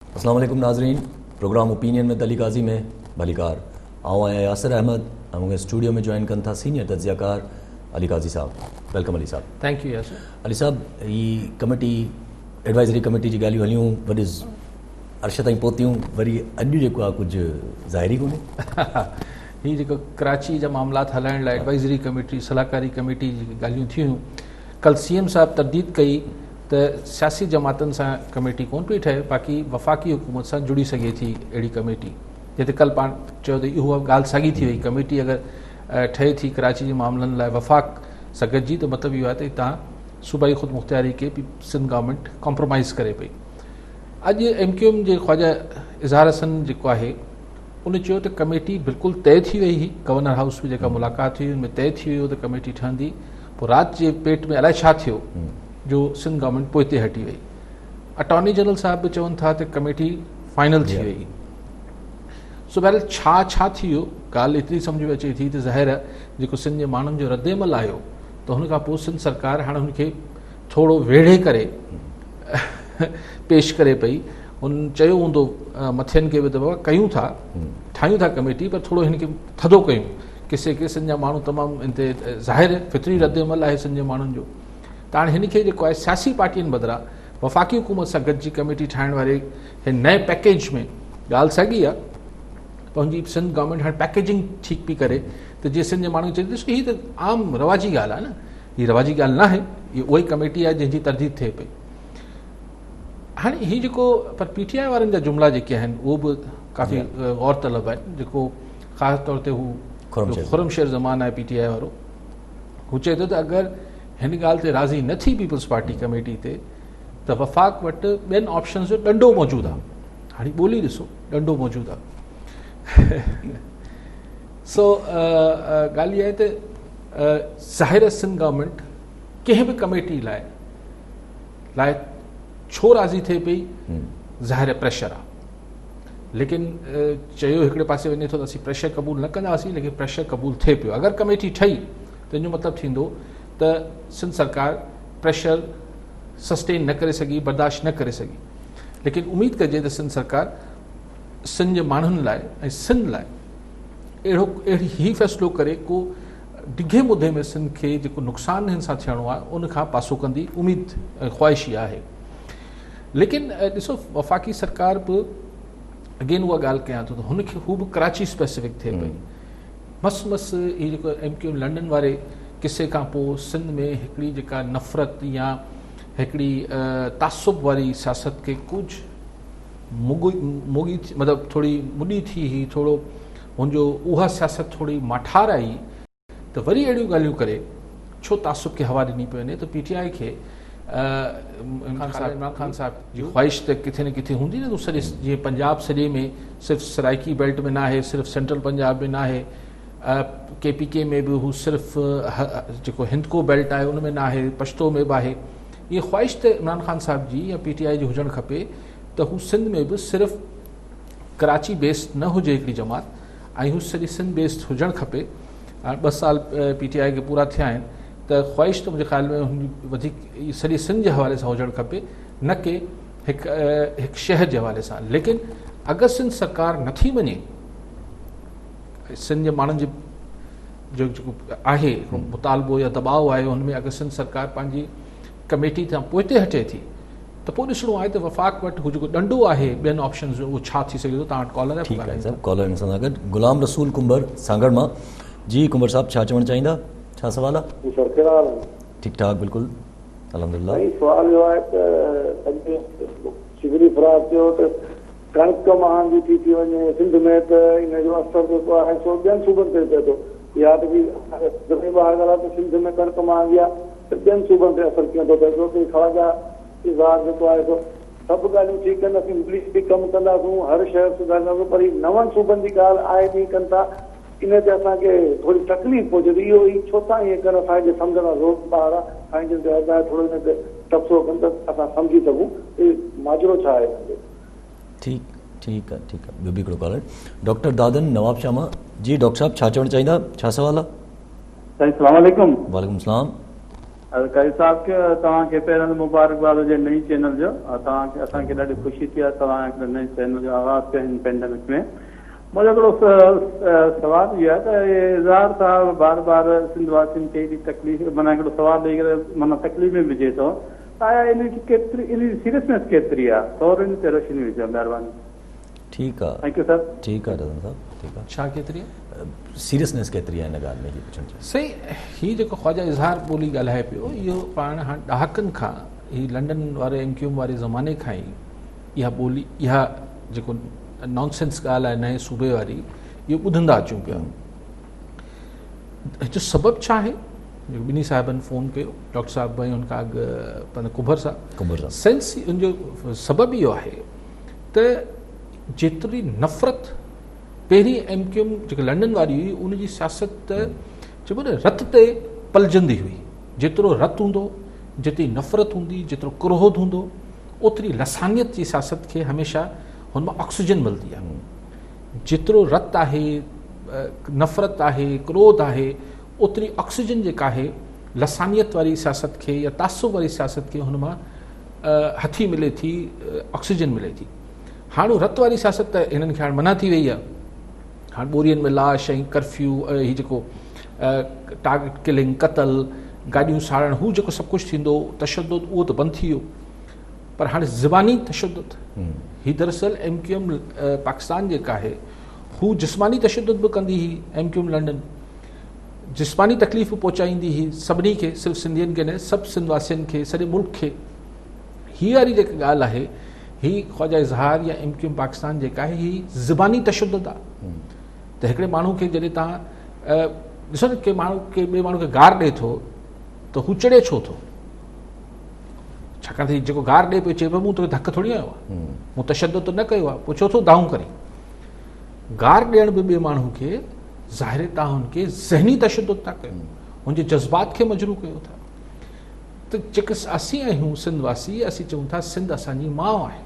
अस्सलाम वालेकुम नाज़रीन, प्रोग्राम ओपिनियन में तली काजी में भलीकार आऊँ आया यासिर अहमद हमें स्टूडियो में ज्वाइन कन था सीनियर तज्जियाकार अली काजी साहब। वेलकम अली साहब। Thank you Yasir. अली साहब, ये कमेटी एडवाइजरी कमेटी जी ॻाल्हियूं हलियूं वरी अर्श ताईं पहुतियूं, वरी अॼु जेको आहे कुझु ज़ाहिरी कोन्हे। ही जेको कराची जा मामलात हलाइण लाइ एडवाइजरी कमेटी सलाहकारी कमेटी जी ॻाल्हियूं थियूं, कल सीएम साहब तरदीद कई त सियासी जमातनि सां कमेटी कोन पई ठहे, बाक़ी वफ़ाक़ी हुकूमत सां जुड़ी सघे थी अहिड़ी कमेटी। जिते कल पाण चयो त इहा ॻाल्हि साॻी थी वई, कमेटी अगरि ठहे थी कराची जे मामलनि लाइ वफ़ाक़ सां गॾिजी, त मतिलबु इहो आहे त हितां सूबाई ख़ुदि मुख़्तियारी खे सिंध गवर्नमेंट कॉम्प्रोमाइज़ करे पई। अॼु MQM जे ख्वाजा इज़हार हसन जेको आहे उन चयो त कमेटी बिल्कुलु तय थी वई हुई, गवर्नर हाउस में जेका मुलाक़ात हुई उनमें तय थी वियो त कमेटी ठहंदी। पोइ राति जे पेट में अलाए छा थियो जो सिंध गवर्नमेंट पोइ ते हटी वई। अटॉर्नी जनरल साहब बि चवनि था त कमेटी फाइनल थी वई। सो बहरहाल छा थी वियो, ॻाल्हि एतिरी सम्झ में अचे थी त ज़ाहिर जेको सिंध जे माण्हुनि जो रद्देमल आयो त हुन खां पोइ सिंध सरकार हाणे हुनखे थोरो वेढ़े करे पेश करे पई। हुन चयो हूंदो मथियनि खे बि त बाबा कयूं था, ठाहियूं था कमेटी, पर थोरो हिन खे थधो कयूं। किसे के सिंध जा माण्हू तमामु इन ते ज़ाहिर फितरी रद्देमल आहे सिंध जे माण्हुनि जो। त हाणे हिन खे जेको आहे सियासी पार्टियुनि बदिरां वफ़ाक़ी हुकूमत सां गॾिजी कमेटी ठाहिण वारे हिन नए पैकेज में ॻाल्हि साॻी आहे। पंहिंजी सिंध गवर्नमेंट हाणे पैकेजिंग ठीकु पई करे त जीअं सिंध जे माण्हू चए ॾिसो हीअ त आम रवाजी ॻाल्हि आहे न, हीअ रवाजी ॻाल्हि न आहे, हीअ उहा ई कमेटी आहे जंहिंजी तरदीद थिए पई। हाणे हीअ जेको पर PTI वारनि जा जुमिला जेके आहिनि उहो बि काफ़ी गौर तलब आहिनि। जेको ख़ासि तौर ते हू खुरमशेर ज़मान आहे PTI वारो, हू चए थो त अगरि हिन ॻाल्हि ते राज़ी न थी पीपल्स पार्टी कमेटी ते त वफ़ाक़ वटि ॿियनि ऑप्शन जो ॾंडो मौजूदु आहे। हाणे ॿोली ॾिसो, ॾंडो मौजूदु आहे। सो ॻाल्हि इहा आहे त ज़ाहिर सिंध गवर्नमेंट कंहिं बि कमेटी लाइ छो राज़ी थिए पई, ज़ाहिर प्रेशर आहे। लेकिन चयो हिकिड़े पासे वञे थो त असीं प्रेशर क़बूल न कंदासीं, लेकिन प्रेशर क़बूल थिए पियो। अगरि कमेटी ठही त हिन जो मतिलबु थींदो त सिंध सरकार प्रेशर सस्टेन न करे सघी, बर्दाश्त न करे सघी। लेकिन उमेदु कजे त सिंध सरकार सिंध जे माण्हुनि लाइ ऐं सिंध लाइ अहिड़ी ही फ़ैसिलो करे को डिघे मुदे में सिंध खे जेको नुक़सानु हिन सां थियणो आहे उन खां पासो कंदी उमेदु ऐं ख़्वाहिशी आहे। लेकिन ॾिसो वफ़ाक़ी सरकार बि अगेन उहा ॻाल्हि कयां थो त हुनखे हू बि कराची स्पेसिफिक थिए पई। मस हीअ जेको MQM लंडन वारे किसे खां पोइ सिंध में हिकिड़ी जेका नफ़रत या हिकिड़ी तासुब वारी सियासत खे कुझु मुगी मतिलबु थोरी मुॾी थी हुई, थोरो हुनजो उहा सियासत थोरी माठार आई, त वरी अहिड़ियूं ॻाल्हियूं करे छो तासुब खे हवा ॾिनी पई वञे। त PTI खे इमरान ख़ान साहब जी ख़्वाहिश त किथे न किथे हूंदी न, तो सॼे जीअं पंजाब सॼे में सिर्फ़ु सराइकी बेल्ट में न आहे, सिर्फ़ु सेंट्रल पंजाब में न आहे, KPK में बि हू सिर्फ़ु जेको हिंदको बेल्ट आहे उन में न आहे, पश्तो में बि आहे। इहा ख़्वाहिश त इमरान ख़ान साहब जी या PTI जी हुजणु खपे त हू सिंध में बि सिर्फ़ु कराची बेस्ड न हुजे हिकिड़ी जमात, ऐं हू सॼी सिंध बेस्ड हुजणु खपे। 2 साल PTI खे पूरा थिया आहिनि त ख़्वाहिश त मुंहिंजे ख़्याल में हुन वधीक सॼे सिंध जे हवाले सां हुजणु खपे, न कि हिकु शहर जे हवाले सां। लेकिन अगरि सिंध सरकार नथी वञे, सिंध जे माण्हुनि जो जेको आहे मुतालबो या दबाव आहे हुनमें अगरि सिंध सरकार पंहिंजी कमेटी खां पोइ ते हटे थी त पोइ ॾिसणो आहे त वफ़ाक़ वटि हू जेको ॾंडो आहे ॿियनि ऑप्शन जो उहो छा थी सघे थो। तव्हां वटि कॉलर आहे? ठीकु आहे साहब, कॉलर सां गॾु गुलाम रसूल कुंबर सांगड़ मां। जी कुंबर साहब, छा चवणु चाहींदा, छा सवाल आहे? ठीकु ठाक, बिल्कुलु अल्हम्दुलिल्लाह। सवाल इहो आहे त शिगरी फरार थियो त कणिक महांगी थी वञे सिंध में, त इन जो असर जेको आहे सो ॿियनि सूबनि ते पए थो। या त बि ॿाहिरि ॻाल्हि आहे त सिंध में कणिक महांगी आहे त ॿियनि सूबनि ते असरु कीअं थो पए थो। ख़्वाजा इज़हार जेको आहे सो सभु ॻाल्हियूं ठीकु आहिनि, असीं इंग्लिश बि कमु कंदासीं, हर शहर सुधारींदासीं, पर ही 9 सूबनि जी ॻाल्हि आहे बि कनि था। इन ते असांखे थोरी तकलीफ़ पहुचे थी। इहो ई छो था ईअं कनि, असांखे सम्झण ज़रूरत ॿार आहे, असांखे थोरो हिन ते तबसरो कनि त असां सम्झी सघूं माजरो छा आहे। ठीकु आहे। ॿियो बि हिकिड़ो कॉलर डॉक्टर दादन नवाब शाह मां। जी डॉक्टर साहब, छा चवणु चाहींदा, छा सवाल आहे? अस्सलाम वालेकुम। वालेकुम सलाम। कई साहब के तव्हांखे पहिरियों मुबारकबाद हुजे नई चैनल जो तव्हांखे असांखे ॾाढी ख़ुशी थी आहे तव्हां हिकिड़े नई चैनल जो आगाज़ कयो हिन पेंडेमिक में मुंहिंजो हिकिड़ो सवाल इहो आहे त इज़हार साहब बार बार सिंध वासियुनि खे एॾी तकलीफ़ माना हिकिड़ो सवाल ॾेई करे माना तकलीफ़ में विझे थो त आया इन जी केतिरी इन जी सीरियसनेस केतिरी आहे थोरनि ते रोशनी विझो महिरबानी। ठीकु आहे, थैंक यू सर। ठीकु आहे रतन साहब, ठीकु आहे। छा केतिरी सीरियसनेस केतिरी आहे हिन ॻाल्हि में, पुछणु चाहियो। सही, हीउ जेको ख्वाजा इज़हार ॿोली ॻाल्हाए पियो इहो पाण हाणे ॾहाकनि खां ही लंडन वारे MQM वारे ज़माने खां ई इहा ॿोली इहा जेको नॉनसेंस ॻाल्हि आहे नए सूबे वारी इहो ॿुधंदा अचूं पिया। जो सबबु छा आहे, जेको ॿिन्ही साहिबनि फ़ोन कयो, डॉक्टर साहिब ऐं हुनखां अॻु पंहिंजो कुबर साहब, सेंस उनजो सबबु इहो आहे त जेतिरी नफ़रत पहिरीं MQM जेके लंडन वारी हुई उनजी सियासत त चइबो न रत ते पलजंदी हुई। जेतिरो रत हूंदो, जेतिरी नफ़रत हूंदी, जेतिरो क्रोध हूंदो, ओतिरी लसानियत जी सियासत खे हमेशह हुन मां ऑक्सीजन मिलंदी आहे। जेतिरो रत आहे, नफ़रत आहे, क्रोध आहे, ओतिरी ऑक्सीजन जेका आहे लसानियत वारी सियासत खे या तासुब वारी सियासत खे हुन मां हथी मिले थी, ऑक्सीजन मिले थी। हाणे रत वारी सियासत त हिननि खे हाणे मना थी वई आहे। हाणे ॿोरियुनि में लाश ऐं कर्फ्यू हीउ जेको टारगेट किलिंग, क़तल, गाॾियूं साड़णु, हू जेको सभु कुझु थींदो तशद्दुद उहो त बंदि थी वियो। पर हाणे ज़बानी तशद्दुद ही दरअसल MQM पाकिस्तान जेका आहे हू जिस्मानी तशद्दुद बि कंदी हुई। MQM लंडन जिस्मानी तकलीफ़ पहुचाईंदी हुई सभिनी खे, सिर्फ़ु सिंधियुनि खे न, सभु सिंध वासियुनि खे, सॼे मुल्क खे। हीअ वारी जेका ॻाल्हि आहे ही ख्वाजा इज़हार या MQM पाकिस्तान जेका आहे ही ज़बानी तशद्दुद आहे। त हिकिड़े माण्हू खे जॾहिं तव्हां ॾिसो न के माण्हू के ॿिए माण्हू खे गार ॾिए थो त हू चढ़े छो थो, छाकाणि त जेको गार ॾिए पियो चए पियो मूं तोखे धकु थोरी आयो आहे, मूं तशद्दुद न कयो आहे, पोइ छो थो दाऊं करे। गार ॾियण बि ॿिए माण्हू खे ज़ाहिर तव्हां हुनखे ज़हनी तशद्दुद था कयो, हुनजे जज़्बात खे मजरू कयो था। त जेके असीं आहियूं सिंध वासी, असीं चऊं था सिंध असांजी माउ आहे।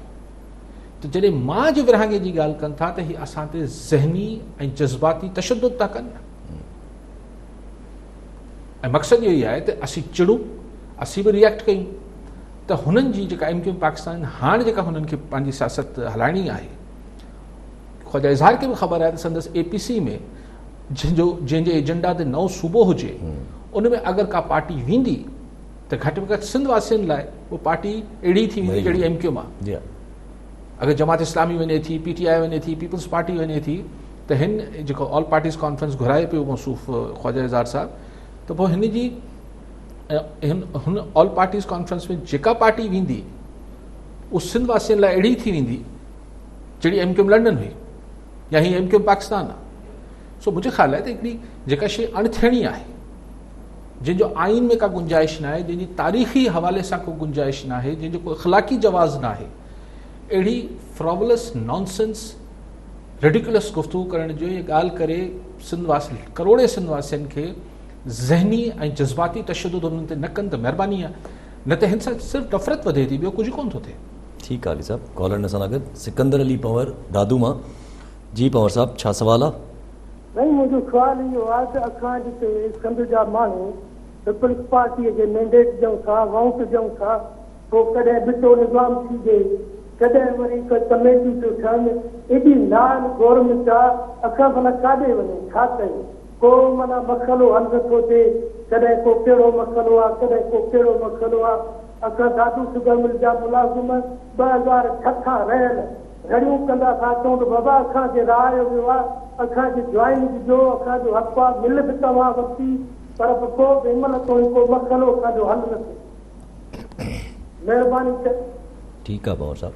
त जॾहिं माउ जे विरहाङे जी ॻाल्हि कनि था त हीअ असां ते ज़हनी ऐं जज़्बाती तशद्दुद था कनि। ऐं मक़सदु इहो ई आहे त असीं चिड़ूं, असीं बि रिएक्ट कयूं। त हुननि जी जेका MQM पाकिस्तान हाणे जेका हुननि खे पंहिंजी सियासत हलाइणी आहे, ख्वाजा इज़हार खे बि ख़बर आहे त संदसि APC में जंहिंजे एजेंडा ते नओं सूबो हुजे उन में अगरि का पार्टी वेंदी त घटि में घटि सिंध वासियुनि लाइ उहा पार्टी अहिड़ी थी वेंदी जहिड़ी MQM आहे। अगरि जमात इस्लामी वञे थी, PTI वञे थी, पीपल्स पार्टी वञे थी, त हिन जेको ऑल पार्टीज़ कॉन्फ्रेंस घुराए पियो मौसूफ़ ख्वाजा इज़हार साहब, त पोइ हिन जी हुन ऑल पार्टीज़ कॉन्फ्रेंस में जेका पार्टी वेंदी उहा सिंध वासियुनि लाइ अहिड़ी थी वेंदी जहिड़ी MQM लंडन हुई या हीअ MQM पाकिस्तान आहे। सो मुंहिंजे ख़्याल आहे त हिकिड़ी जेका शइ अणथियणी आहे, जंहिंजो आइन में का गुंजाइश न आहे, जंहिंजी तारीख़ी हवाले सां को गुंजाइश न आहे, जंहिंजो को अख़लाक़ी जवाज़ न आहे, अहिड़ी फ्रॉवलस नॉनसेंस रेडिकुलस गुफ़्तगू करण जो इहा ॻाल्हि करे सिंध वासी करोड़े सिंध वासियुनि खे ज़हनी ऐं जज़्बाती तशद्दुद हुननि ते न कनि त महिरबानी आहे, न त हिन सां सिर्फ़ु नफ़रत वधे थी, ॿियो कुझु कोन थो थिए। ठीकु आहे अली साहब। कॉलर सां गॾु सिकंदर अली पंवर दादू मां। जी पंवर साहब, छा सवाल आहे? नहीं, मुंहिंजो सुवाल इहो आहे त असां जिते सिंध जा माण्हू पीपल्स पार्टीअ जे मैंडेट ॾियूं था, वाउट ॾियूं था, पोइ कॾहिं बिटो निज़ाम थीजे, कॾहिं वरी कमेटियूं थियूं थियनि, एॾी नाल गवर्नमेंट आहे, असां भला काॾे वञूं, छा कयूं? को माना मसइलो हल नथो थिए, कॾहिं को कहिड़ो मसइलो आहे, कॾहिं को कहिड़ो मसइलो आहे। असां दादू शुगर मिल जा मुलाज़िम 2006 खां रहियल घड़ियूं कंदा था, चऊं त बाबा असांखे रायो वियो आहे, असांखे ज्वाइन ॾिजो, असांजो हक़ आहे, मिल बि तव्हां वरिती, पर को बि हिनमहिल ताईं को मसइलो असांजो हल न थियो। महिरबानी करे। ठीकु आहे पंवर साहब।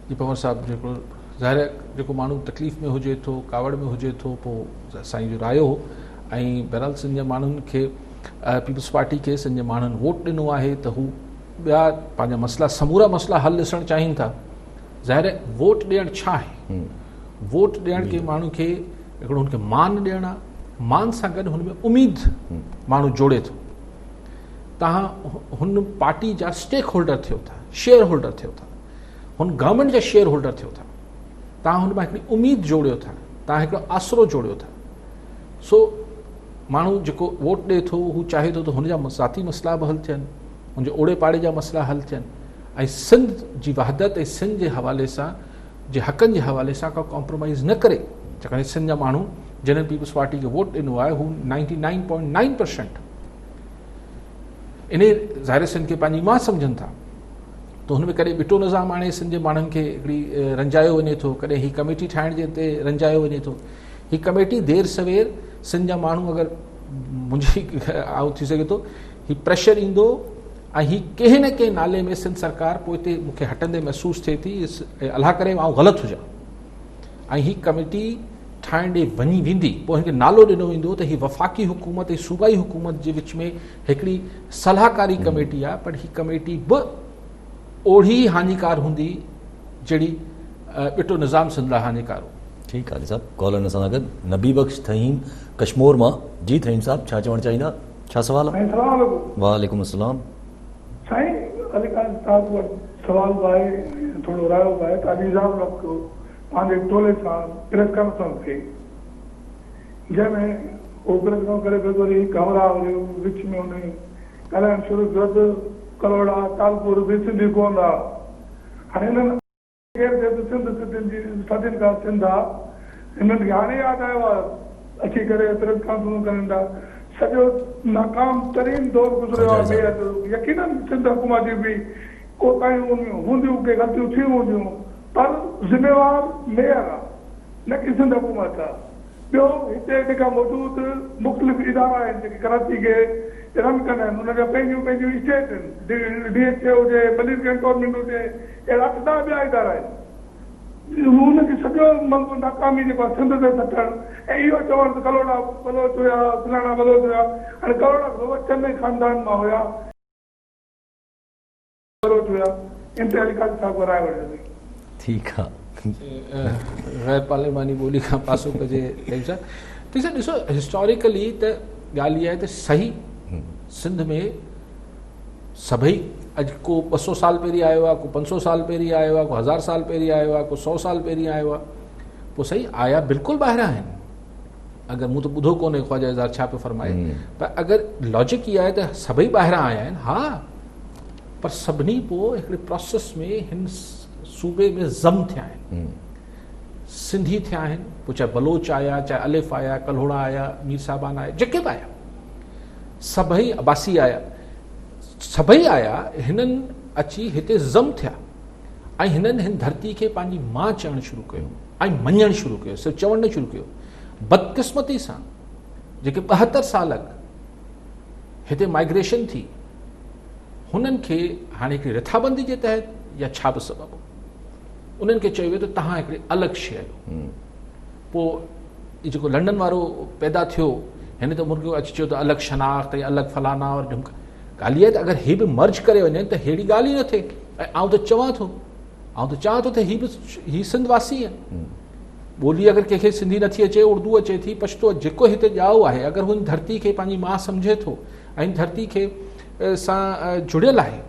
जी पंवर साहब, जेको ज़ाहिर जेको माण्हू तकलीफ़ में हुजे थो, कावड़ में हुजे थो, पोइ साईं जो रायो हो ऐं बहरहाल सिंध जे माण्हुनि खे पीपल्स पार्टी खे सिंध जे माण्हुनि वोट ॾिनो आहे त हू ॿिया पंहिंजा मसइला समूरा मसइला हल ॾिसणु चाहिनि था। ज़ाहिर वोट ॾियणु छा आहे? वोट ॾियणु के माण्हू खे हिकिड़ो हुनखे मान ॾियणु आहे, मान सां गॾु हुन में उमेद माण्हू जोड़े थो। तव्हां हुन पार्टी जा स्टेक होल्डर थियो था, शेयर होल्डर थियो था, हुन गवर्नमेंट जा शेयर होल्डर थियो था, तव्हां हुन मां हिकिड़ी उमेद जोड़ियो था, तव्हां हिकिड़ो आसरो जोड़ियो था। सो माण्हू जेको वोट ॾिए थो हू चाहे थो त हुनजा ज़ाती मसइला बि हल थियनि, हुनजे ओड़े पाड़े जा मसइला हल थियनि, ऐं सिंध जी वहदत ऐं सिंध जे हवाले सां जे हक़नि जे हवाले सां का कॉम्प्रोमाइज़ न करे। छाकाणि सिंध जा माण्हू जनरल पीपल्स पार्टी खे वोट ॾिनो आहे, हू 99.9% इन ज़ाहिर सिंध खे पंहिंजी मां सम्झनि था। त हुन में कॾहिं ॿिटो निज़ाम हाणे सिंध जे माण्हुनि खे हिकिड़ी रंजायो वञे थो, कॾहिं हीअ कमेटी ठाहिण जे ते रंजायो वञे थो। हीअ कमेटी देरि सवेर सिंध जा माण्हू अगरि मुंहिंजी आउं थी सघे थो हीअ प्रेशर ईंदो ऐं हीअ कंहिं न कंहिं नाले में सिंध सरकार पोइ हिते मूंखे हटंदे महसूसु थिए थी, अलाह करे आउं ग़लति हुजां, ऐं हीअ कमेटी ठाहिण ॾे वञी वेंदी, पोइ हिनखे नालो ॾिनो वेंदो त हीअ वफ़ाक़ी हुकूमत ऐं सूबाई हुकूमत जे विच में हिकिड़ी सलाहकारी कमेटी आहे, पर हीअ कमेटी बि ओड़ी हानिकार हूंदी जहिड़ी ॿिटो निज़ाम सिंध लाइ हानिकार हो। ठीकु आहे साहब, कॉलर सां गॾु नबी बख़्श थहीम कश्मीर मां। जी थहीम साहब, छा चवणु चाहींदा, छा सवाल आहे? वालेकुम अस्सलाम। साईं अली ख़ान साहब वटि सवाल बि आहे, थोरो रायो बि आहे त अॼु निज़ाम वक़्तु पंहिंजे टोले सां प्रेस कॉन्फ्रेंस कई, जंहिंमें उहो प्रेस कॉन्फ्रेंस करे वरी कमरा विच में हुन ॻाल्हाइणु शुरू कयो त कलोड़ा कालपुर बि सिंधी कोन आहे। हाणे हिननि केरु चए त सिंध सिंधियुनि जी सदियुनि खां सिंध आहे, हिननि खे हाणे यादि आयो आहे अची करे प्रेस कॉन्फ्रेंस करनि था। सॼो नाकाम तरीन दौर गुज़रियो आहे। यकीनन सिंध हुकूमत जी बि को कायूं हूंदियूं, के ग़लतियूं थी हूंदियूं, पर ज़िम्मेवार मेयर आहे, न कि सिंध हुकूमत आहे। ॿियो हिते जेका मौजूदु मुख़्तलिफ़ इदारा आहिनि जेके कराची खे रन कंदा आहिनि, हुनजा पंहिंजूं पंहिंजूं स्टेट आहिनि, DHA हुजे, मलीर कैंटोनमेंट हुजे, अहिड़ा केतिरा ॿिया इदारा आहिनि। हुनखे सॼो नाकामी जेको आहे सिंध ते सटणु ऐं इहो चवणु त कलोड़ा बलोच हुया, फलाणा बलोच हुया। हाणे कलोड़ा चन्नई ख़ानदान मां हुया, बलोच हुया, इंतहाई साहब राय वठंदी। ठीकु आहे, गैर पार्लिमानी ॿोली खां पासो कजे। ॾिसो हिस्टोरिकली त ॻाल्हि इहा आहे त सही सिंध में सभई अॼु को 200 साल पहिरीं आयो आहे, को 500 साल पहिरीं आयो आहे, को 1000 साल पहिरीं आयो आहे, को 100 साल पहिरीं आयो आहे, पोइ सही आया बिल्कुलु ॿाहिरां आहिनि। अगरि मूं त ॿुधो कोन्हे ख़्वाजा इज़हार छा पियो फरमाए, पर अगरि लॉजिक इहा आहे त सभई ॿाहिरां आया आहिनि, हा, पर सभिनी पोइ हिकिड़े प्रोसेस में हिन सूबे में ज़म थिया आहिनि, सिंधी थिया आहिनि, पोइ चाहे बलोच आया, चाहे अलिफ आया, कल्होड़ा आया, मीर साहिबान आया, जेके बि आया, सभई अबासी आया, सभई आया, हिननि अची हिते ज़म थिया ऐं हिननि हिन धरती खे पंहिंजी मां चवणु शुरू कयो ऐं मञणु शुरू कयो, सिर्फ़ु चवणु न शुरू कयो। बदकिस्मती सां जेके 72 साल हिते माइग्रेशन थी, हुननि खे हाणे हिकिड़ी रिथाबंदी जे तहत या छा बि सबबु उन्हनि खे चयो वियो त तव्हां हिकिड़े अलॻि शइ आहियो। पोइ जेको लंडन वारो पैदा थियो, हिन त मुर्गियो अची चयो त अलॻि शनाख़्त ऐं अलॻि फलाना और ढिमका। ॻाल्हि इहा आहे त अगरि हीअ बि मर्ज करे वञे त अहिड़ी ॻाल्हि ई न थिए। ऐं आउं त चवां थो त हीअ बि हीअ सिंध वासी आहिनि। ॿोली अगरि कंहिंखे सिंधी नथी अचे, उर्दू अचे थी, पछतो जेको हिते ॼाओ आहे, अगरि हुन धरती खे पंहिंजी मां सम्झे थो ऐं धरती खे सां जुड़ियल आहे,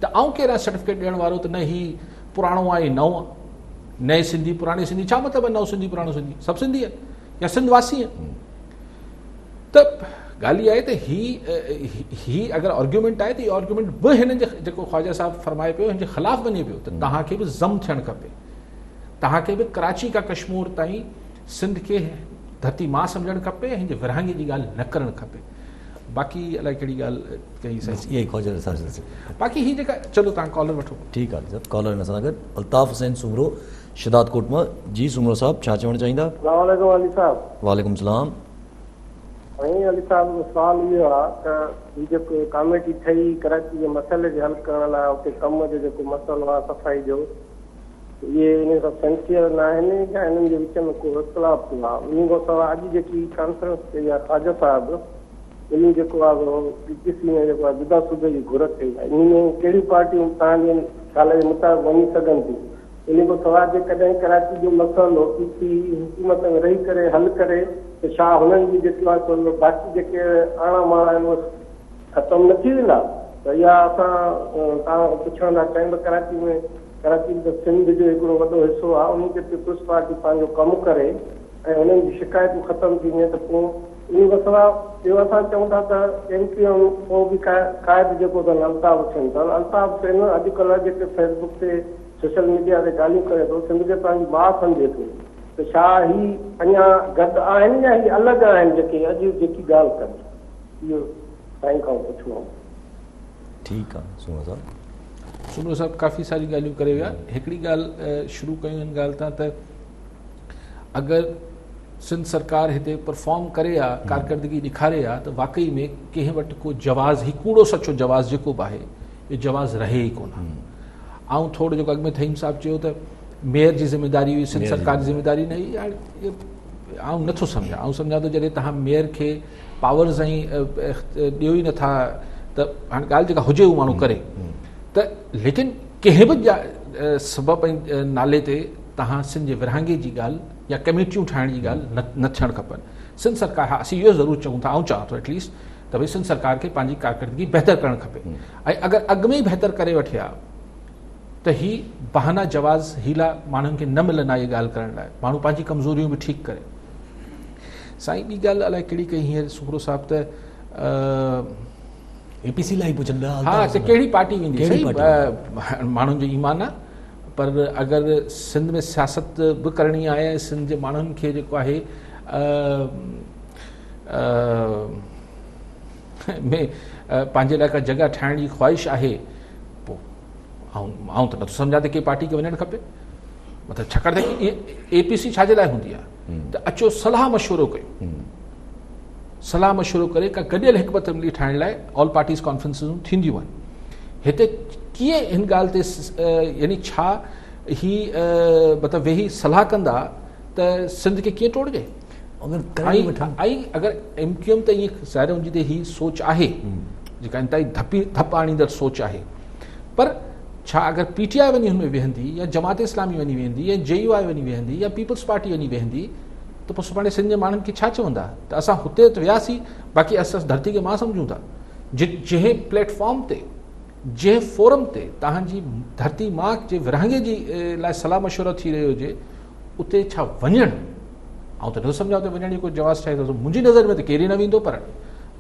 त आउं कहिड़ा सर्टिफिकेट ॾियण वारो त न हीअ पुराणो आहे नओं आहे, नए सिंधी पुराणे सिंधी, छा मतिलबु आहे नओं सिंधी पुराणो सिंधी, सभु सिंधी आहिनि या सिंध वासी आहिनि। त ॻाल्हि इहा आहे त ही अगरि आर्ग्यूमेंट आहे त इहो आर्ग्यूमेंट बि हिननि जे जेको ख्वाजा साहिबु फरमाए पियो, हिन जे ख़िलाफ़ु वञे पियो त तव्हांखे बि ज़म थियणु खपे, तव्हांखे बि कराची खां कश्मीर ताईं सिंध खे धरती मां सम्झणु खपे, हिन जे विरहाङे जी ॻाल्हि न करणु खपे। बाक़ी अलाए कहिड़ी ॻाल्हि कई सही, इहा ख्वाजा बाक़ी हीअ जेका, चलो तव्हां कॉलर वठो। ठीकु आहे सर, कॉलर हिन सां गॾु अल्ताफ़ हुसैन सुमरो शिदात कोट मां। जी सुमरो साहब, छा चवणु चाहींदा? अस्सलाम अली साहब। वालेकुम सलाम। साईं अली साहब, सवाल इहो आहे त हीअ जेको कमेटी ठही कराची जे मसइले खे हल करण लाइ, उते कम जो जेको मसइलो आहे सफ़ाई जो, इहे इन सां सेंसियर न आहिनि या हिननि जे विच में को इख़्तिलाफ़ थियो आहे? उन खां सवाइ अॼु जेकी कॉन्फ्रेंस कई आहे ख्वाजा साहिबु, इन जेको आहे किसी में जेको आहे जुदा सूबे जी घुर कई आहे, इन में कहिड़ियूं पार्टियूं तव्हांजे ख़्याल जे मुताबिक़ वञी सघनि थियूं? इन खां सवाइ जेकॾहिं कराची जो मसइलो किसी हुकूमत में रही करे हल करे त छा हुननि जी जेको आहे बाक़ी जेके आणा माणा आहिनि उहे ख़तमु न थी वेंदा? त इहा असां तव्हां पुछण था चाहियूं त कराची में, कराची त सिंध जो हिकिड़ो वॾो हिसो आहे, उन ते पीपुल्स पार्टी पंहिंजो कमु करे ऐं उन्हनि जी शिकायतूं ख़तमु थींदियूं त पोइ इन खां सवाइ ॿियो असां चऊं था त MQM उहो बि क़ाइद जेको अथनि अल्ताफ़ हुसैन अथनि, अल्ताफ़ हुसैन अॼुकल्ह जेके फेसबुक ते सोशल मीडिया ते ॻाल्हियूं करे थो, सिंध खे पंहिंजी माउ सम्झे थो, त छा ही अञा गॾु आहिनि या ही अलॻि आहिनि जेके अॼु जेकी ॻाल्हि कनि? इहो साईं खां पुछिणो आहे। ठीकु आहे सूमर साहब। सूमर साहब काफ़ी सारी ॻाल्हियूं करे विया। हिकिड़ी ॻाल्हि शुरू कयूं हिन ॻाल्हि तां त अगरि सिंध सरकार हिते परफॉर्म करे आहे, कारकर्दगी ॾेखारे आहे, त वाकई में कंहिं वटि को जवाज़, ही कूड़ो सचो जवाज़ जेको बि आहे, इहो जवाज़ रहे ई कोन। ऐं थोरो जेको अॻु में थईम साहिबु चयो त मेयर जी ज़िमेदारी हुई, सिंध सरकार जी ज़िमेदारी न हुई, यार आउं नथो सम्झां। आउं सम्झां थो जॾहिं तव्हां मेयर खे पावर्स ऐं ॾियो ई नथा, त हाणे ॻाल्हि जेका हुजे उहो माण्हू करे, त लेकिन कंहिं बि सबब ऐं नाले ते तव्हां सिंध जे विरहांगे जी ॻाल्हि या कमेटियूं ठाहिण जी ॻाल्हि न थियणु खपनि। सिंध सरकार, हा असीं इहो ज़रूरु चऊं था, ऐं चवां थो एटलीस्ट त भई सिंध सरकार खे पंहिंजी कारकर्दगी बहितर करणु खपे, ऐं अगरि अॻु में ई बहितर करे वठे हा त ही बहाना जवाज़ हीला माण्हुनि खे न मिलनि आहे इहा ॻाल्हि करण लाइ, माण्हू पंहिंजी कमज़ोरियूं बि ठीकु करे। साईं ॿी ॻाल्हि अलाए कहिड़ी कई हींअर सुखरो साहिबु त APC लाइ पुछनि पिया, हा त कहिड़ी पार्टी वेंदी? सही माण्हुनि जो ईमान आहे, पर अगरि सिंध में सियासत बि करणी आहे, सिंध जे माण्हुनि खे जेको आहे में पंहिंजे लाइ का जॻह ठाहिण जी ख़्वाहिश आहे, पोइ आउं त नथो सम्झां त कंहिं पार्टी खे वञणु खपे। मतिलबु छाकाणि त APC छाजे लाइ हूंदी आहे? त अचो सलाह मशवरो कयो, सलाह मशवरो करे का गॾियल हिकमत अमली ठाहिण लाइ ऑल पार्टीज़ कॉन्फ्रेंसिसूं थींदियूं आहिनि। हिते कीअं हिन ॻाल्हि ते यानी छा ही मतिलबु वेही सलाह कंदा त सिंध खे कीअं तोड़जे? ऐं अगरि MQM त ईअं ज़ाहिर हुनजी ते ही सोच आहे जेका इंतिहाई धप आणींदड़ सोच आहे, पर छा अगरि PTI वञी हुन में वेहंदी या जमात इस्लामी वञी वेहंदी या JUI वञी वेहंदी या पीपल्स पार्टी वञी वेहंदी, त पोइ सुभाणे सिंध जे माण्हुनि खे छा चवंदा? त असां हुते त वियासीं, बाक़ी असां धरती खे मां सम्झूं था। जंहिं प्लेटफॉर्म ते, जंहिं फोरम ते तव्हांजी धरती माउ जे विरहांगे जी लाइ सलाह मशवरो थी रहियो हुजे, उते छा वञणु? ऐं त नथो सम्झां त वञण जो कोई जवाज़ ठाहे थो। मुंहिंजी नज़र में त केरु न वेंदो, पर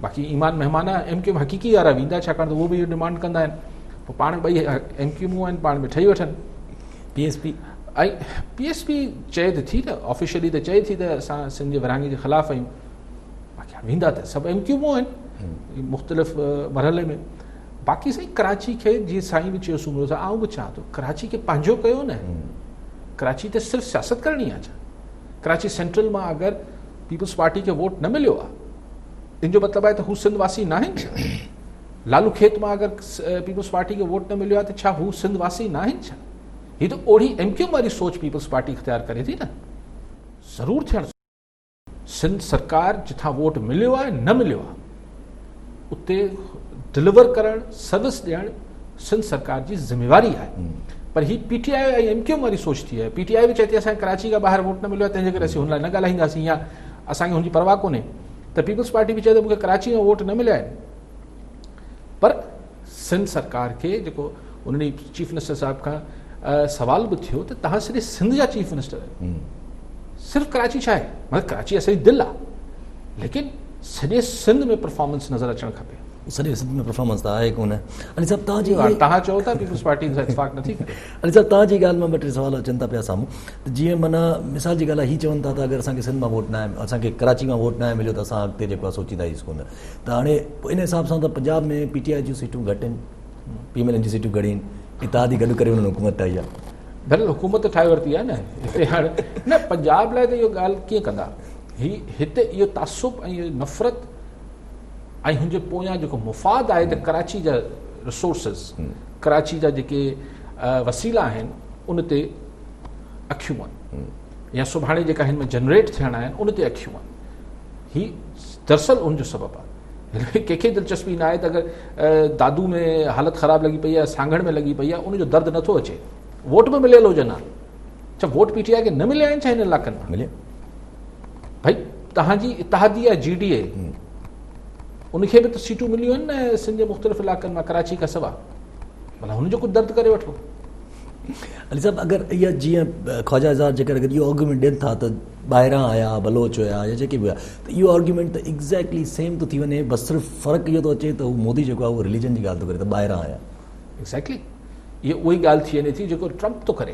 बाक़ी ईमान महिमान MQM हक़ीक़ी वारा वेंदा, छाकाणि त उहो बि इहो डिमांड कंदा आहिनि। पोइ पाण ॿई MQM आहिनि, पाण में ठही वठनि। PSP चए त थी न, ऑफिशियली त चए थी त असां सिंध जे विरहांगे जे ख़िलाफ़ आहियूं, बाक़ी वेंदा त सभु MQM आहिनि मुख़्तलिफ़ मरहले में। बाक़ी साईं कराची खे जीअं साईं बि चयो सूमरो सां, आउं बि चवां थो, कराची खे पंहिंजो कयो न। कराची ते सिर्फ़ु सियासत करणी आहे छा? कराची सेंट्रल मां अगरि पीपल्स पार्टी खे वोट न मिलियो आहे, इन जो मतिलबु आहे त हू सिंध वासी न आहिनि छा? लालू खेत मां अगरि पीपल्स पार्टी खे वोट न मिलियो आहे त छा हू सिंध वासी न आहिनि छा? हीअ त ओड़ी MQM वारी सोच पीपल्स पार्टी इख़्तियार करे थी न। ज़रूरु थियणु सिंध सरकार जिथां वोट मिलियो आहे न मिलियो आहे, उते डिलीवर करणु, सर्विस ॾियणु सिंध सरकार जी ज़िम्मेवारी आहे। पर ही PTI ऐं MQM वारी सोच थी आहे। PTI बि चए थी असांखे कराची खां ॿाहिरि वोट न मिलियो आहे, तंहिंजे करे असीं हुन लाइ न ॻाल्हाईंदासीं या असांखे हुनजी परवाह कोन्हे। त पीपल्स पार्टी बि चए त मूंखे कराची में वोट न मिलिया आहिनि, पर सिंध सरकार खे जेको उन्हनि चीफ मिनिस्टर साहिब खां सवाल बि थियो त तव्हां सॼे सिंध जा चीफ मिनिस्टर आहियो, सिर्फ़ु कराची छा आहे? मतिलबु कराची असांजी दिलि आहे, लेकिन सॼे सिंध में परफॉर्मेंस नज़र अचणु खपे। सॼे सिंध में परफॉर्मेंस त आहे कोन। अली साहिबु तव्हां चओ था पीपल्स पार्टी सां इत्तेफ़ाक़ नथी करे। अली साहिबु तव्हांजी ॻाल्हि मां ॿ टे सवाल अचनि था पिया साम्हूं, त जीअं माना मिसाल जी ॻाल्हि आहे, हीअ चवनि था त अगरि असांखे सिंध मां वोट न आहे, असांखे कराची मां वोट न आहे मिलियो, त असां अॻिते जेको आहे सोचींदासीं कोन। त हाणे इन हिसाब सां त पंजाब में PTI जूं सीटूं घटि आहिनि, PMLN जी सीटूं घणी आहिनि, इत्तेहादी गॾु करे हुननि हुकूमत ठाही आहे। दरअसल हुकूमत ठाहे वरिती आहे न हिते। हाणे न पंजाब लाइ त इहो ॻाल्हि कीअं कंदा? हिते इहो तासुब ऐं इहो नफ़रत ऐं हुनजे पोयां जेको मुफ़ाद आहे त कराची जा रिसोर्सिस, कराची जा जेके वसीला आहिनि उन ते अखियूं आहिनि, या सुभाणे जेका हिन में जनरेट थियणा आहिनि उन ते अखियूं आहिनि। ही दरअसल उनजो सबबु आहे। कंहिंखे दिलचस्पी न आहे त अगरि दादू में हालत ख़राबु लॻी पई आहे, सांगड़ में लॻी पई आहे, उनजो दर्द नथो अचे, वोट बि मिलियल हुजनि हा। छा वोट PTI खे न मिलिया आहिनि छा हिन इलाइक़नि में? मिले भई तव्हांजी इत्तेहादी आहे GDA, उनखे बि त सीटूं मिलियूं आहिनि न सिंध जे मुख़्तलिफ़ इलाइक़नि मां, कराची खां सवाइ। भला हुनजो कुझु दर्द करे वठो। अली साहब अगरि इहा जीअं ख्वाजा आज़ाद जेकर अगरि इहो आर्ग्यूमेंट ॾियनि था त ॿाहिरां आया बलोच हुया या जेके बि हुया त इहो आर्ग्यूमेंट त एग्ज़ैक्टली सेम थो थी वञे, बसि सिर्फ़ु फ़र्क़ु इहो थो अचे त हू मोदी जेको आहे उहो रिलीजन जी ॻाल्हि थो करे त ॿाहिरां आया। एक्ज़ैक्टली इहा उहा ई ॻाल्हि थी वञे थी जेको ट्रम्प थो करे,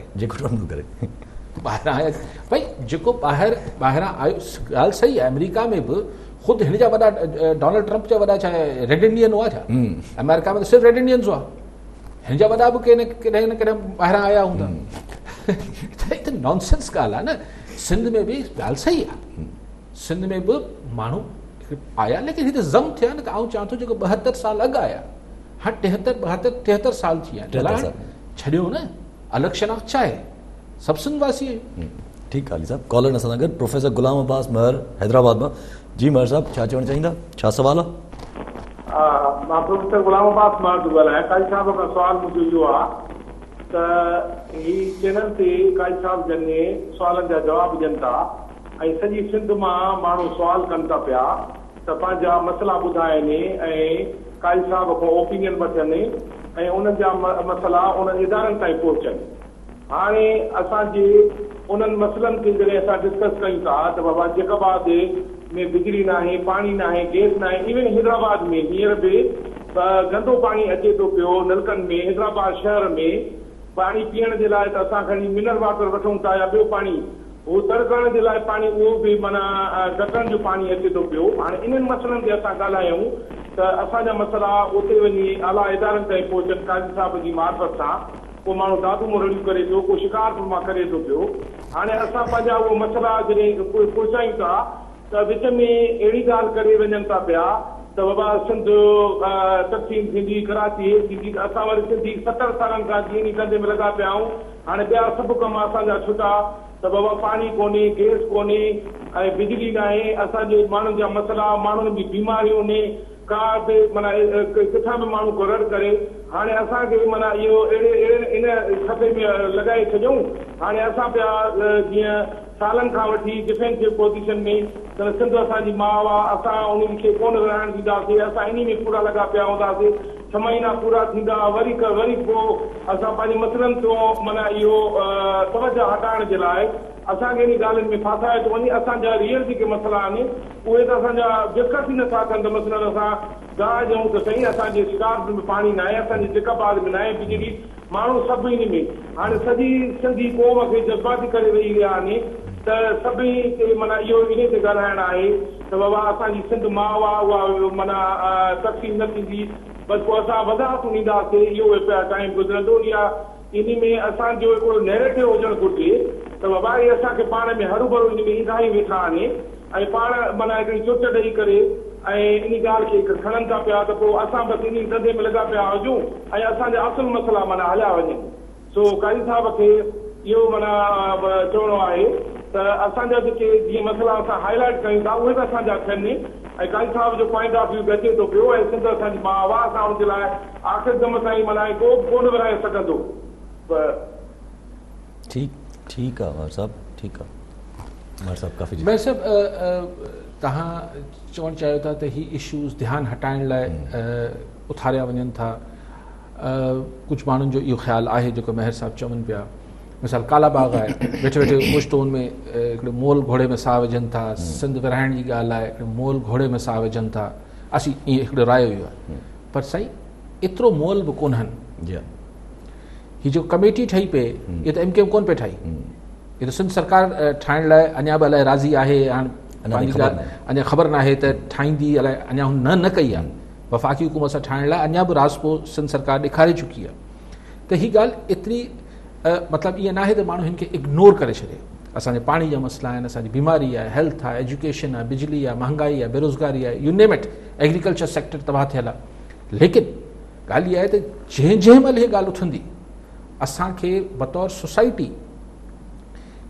ॿाहिरां आया भई जेको ॿाहिरां आयो ॻाल्हि सही आहे। अमेरिका में बि ख़ुदि हिन जा वॾा डोनाल्ड ट्रम्प जा वॾा छा रेड इंडियन हुआ छा? अमेरिका में त सिर्फ़ु रेड इंडियन्स हुआ, हिन जा वॾा बि कॾहिं न कॾहिं ॿाहिरां आया हूंदा। त नॉनसेंस ॻाल्हि आहे न। सिंध में बि ॻाल्हि सही आहे, सिंध में बि माण्हू आया, लेकिन हिते ज़म थिया न त आउं चवां थो जेको 72 साल अॻु आया, हाणे 73 साल थी विया, छॾियो न, अलॻि शनाख़्त छा आहे, सभु सिंधवासी आहियूं। ठीकु आहे अली साहब, कॉलर असां सां गॾु प्रोफेसर गुलाम अब्बास महर हैदराबाद मां। जी महर साहब, छा चवणु चाहींदा, छा सवाल आहे? मां प्रोफेसर गुलाम अब्बास महर थो ॻाल्हायां। काजी साहिब खां सुवाल मुंहिंजो इहो आहे त ही चैनल ते काजी साहिब जने सुवालनि जा जवाब ॾियनि था ऐं सॼी सिंध मां माण्हू सुवाल कनि था पिया त पंहिंजा मसइला ॿुधाइनि ऐं काजी साहिब खां ओपिनियन वठनि ऐं उन्हनि जा मसइला उन्हनि इदारनि ताईं पहुचनि। हाणे असांजे उन्हनि मसइलनि खे जॾहिं असां डिस्कस कयूं था त बाबा जैकाबाद में बिजली न आहे, पाणी न आहे, गैस न आहे, इवन हैदराबाद में हींअर बि गंदो पाणी अचे थो पियो नलकनि में। हैदराबाद शहर में पाणी पीअण जे लाइ त असां खणी मिनरल वाटर वठूं था या ॿियो पाणी, उहो तरकण जे लाइ पाणी उहो बि माना गटरनि जो पाणी अचे थो पियो। हाणे इन्हनि मसइलनि ते असां ॻाल्हायूं त असांजा मसइला उते वञी आला इदारनि ताईं पहुचनि काज़ी साहिब जी मार्फत सां। को माण्हू दादू मुरड़ियूं करे थो, को शिकारपुर मां करे थो पियो। हाणे असां पंहिंजा उहे मसइला जॾहिं पुरसायूं था त विच में अहिड़ी ॻाल्हि करे वञनि था पिया त बाबा सिंध तक़सीम थींदी, कराची थींदी, त असां वरी सिंधी 70 सालनि खां जीअं कंधे में लॻा पिया आहियूं। हाणे ॿिया सभु कम असांजा छुटा त बाबा पाणी कोन्हे, गैस कोन्हे ऐं बिजली न आहे। असांजे माण्हुनि जा मसइला, माण्हुनि जी बीमारियूं ने का बि माना किथां बि माण्हू को रड़ करे। हाणे असांखे माना इहो अहिड़े इन खपे में लॻाए छॾियूं। हाणे असां पिया जीअं सालनि खां वठी डिफेंसिव पोज़ीशन में त सिंध असांजी माउ आहे, असां उन्हनि खे कोन रहण ॾींदासीं, असां इन में पूरा लॻा पिया हूंदासीं। 6 महीना पूरा थींदा वरी पोइ असां पंहिंजे मसइलनि तो माना इहो तवजो हटाइण जे लाइ असांखे इन ॻाल्हियुनि में फासाए थो वञे। असांजा रियल जेके मसइला आहिनि उहे त असांजा डिस्कस ई नथा कनि त मसइलनि असां ॻाल्हि ॾियूं त सही। असांजे शिकारपुर में पाणी न आहे, असांजे जैकाबाद में न आहे बिजली, माण्हू सभु इन में। हाणे सॼी सिंधी क़ौम खे जज़्बाती करे वेही विया आहिनि त सभई खे माना इहो इन ते ॻाल्हाइणु आहे त बाबा असांजी सिंध माउ आहे, उहा माना तक़सीम न थींदी, बसि पोइ असां वज़ाहतूं ॾींदासीं। इहो पिया टाइम गुज़रंदो या इन में असांजो हिकिड़ो नैरेटिव हुजणु घुरिजे त बाबा इहे असांखे पाण में हरू भरू इन में ईंदा ई वेठा आहिनि ऐं पाण माना हिकिड़ी चुट ॾेई करे ऐं इन ॻाल्हि खे खणनि था पिया त पोइ असां बसि इन धंधे में लॻा पिया हुजूं ऐं असांजा असुल मसइला माना हलिया वञनि। सो काज़ी साहिब खे इहो माना चवणो आहे त असांजा जेके जीअं मसइला असां हाईलाइट कयूं था उहे बि असांजा थियनि ऐं काज़ी साहिब जो पॉइंट ऑफ व्यू अचे थो पियो ऐं सिंध असांजी माउ आहे, असां हुनजे लाइ आख़िर दम ताईं माना को बि कोन विराए सघंदो। ठीकु आहे महर साहब, ठीकु आहे महर साहब, काफ़ी महर साहब तव्हां चवणु चाहियो था त ही इश्यूज़ ध्यानु हटाइण लाइ उथारिया वञनि था। कुझु माण्हुनि जो इहो ख़्यालु आहे जेको महर साहब चवनि पिया, मिसाल कालाबाग आहे, वेठे वेठे पुश्तोन में हिकिड़े मोल घोड़े में साह विझनि था, सिंध विराइण जी ॻाल्हि आहे, हिकिड़े मोल घोड़े में साह विझनि था। असीं ईअं हिकिड़ो राय हुई आहे, पर साईं एतिरो मोल बि कोन्हनि। हीअ जो कमेटी ठही पए इहे त MKM कोन पे ठाही, इहे त सिंध सरकार ठाहिण लाइ अञा बि अलाए राज़ी आहे। हाणे पंहिंजी ॻाल्हि अञा ख़बर न आहे त ठाहींदी अलाए, अञा न कई आहे वफ़ाक़ी हुकूमत सां ठाहिण लाइ, अञा बि राज़पो सिंध सरकार ॾेखारे चुकी आहे। त हीअ ॻाल्हि एतिरी मतिलबु ईअं न आहे त माण्हू हिन खे इग्नोर करे छॾे। असांजे पाणी जा मसइला आहिनि, असांजी बीमारी आहे, हेल्थ आहे, एजुकेशन आहे, बिजली आहे, महांगाई आहे, बेरोज़गारी आहे, U name it, agriculture sector तबाह थियल आहे। लेकिन ॻाल्हि इहा आहे त जंहिं महिल हीअ ॻाल्हि उथंदी असांखे बतौर सोसाइटी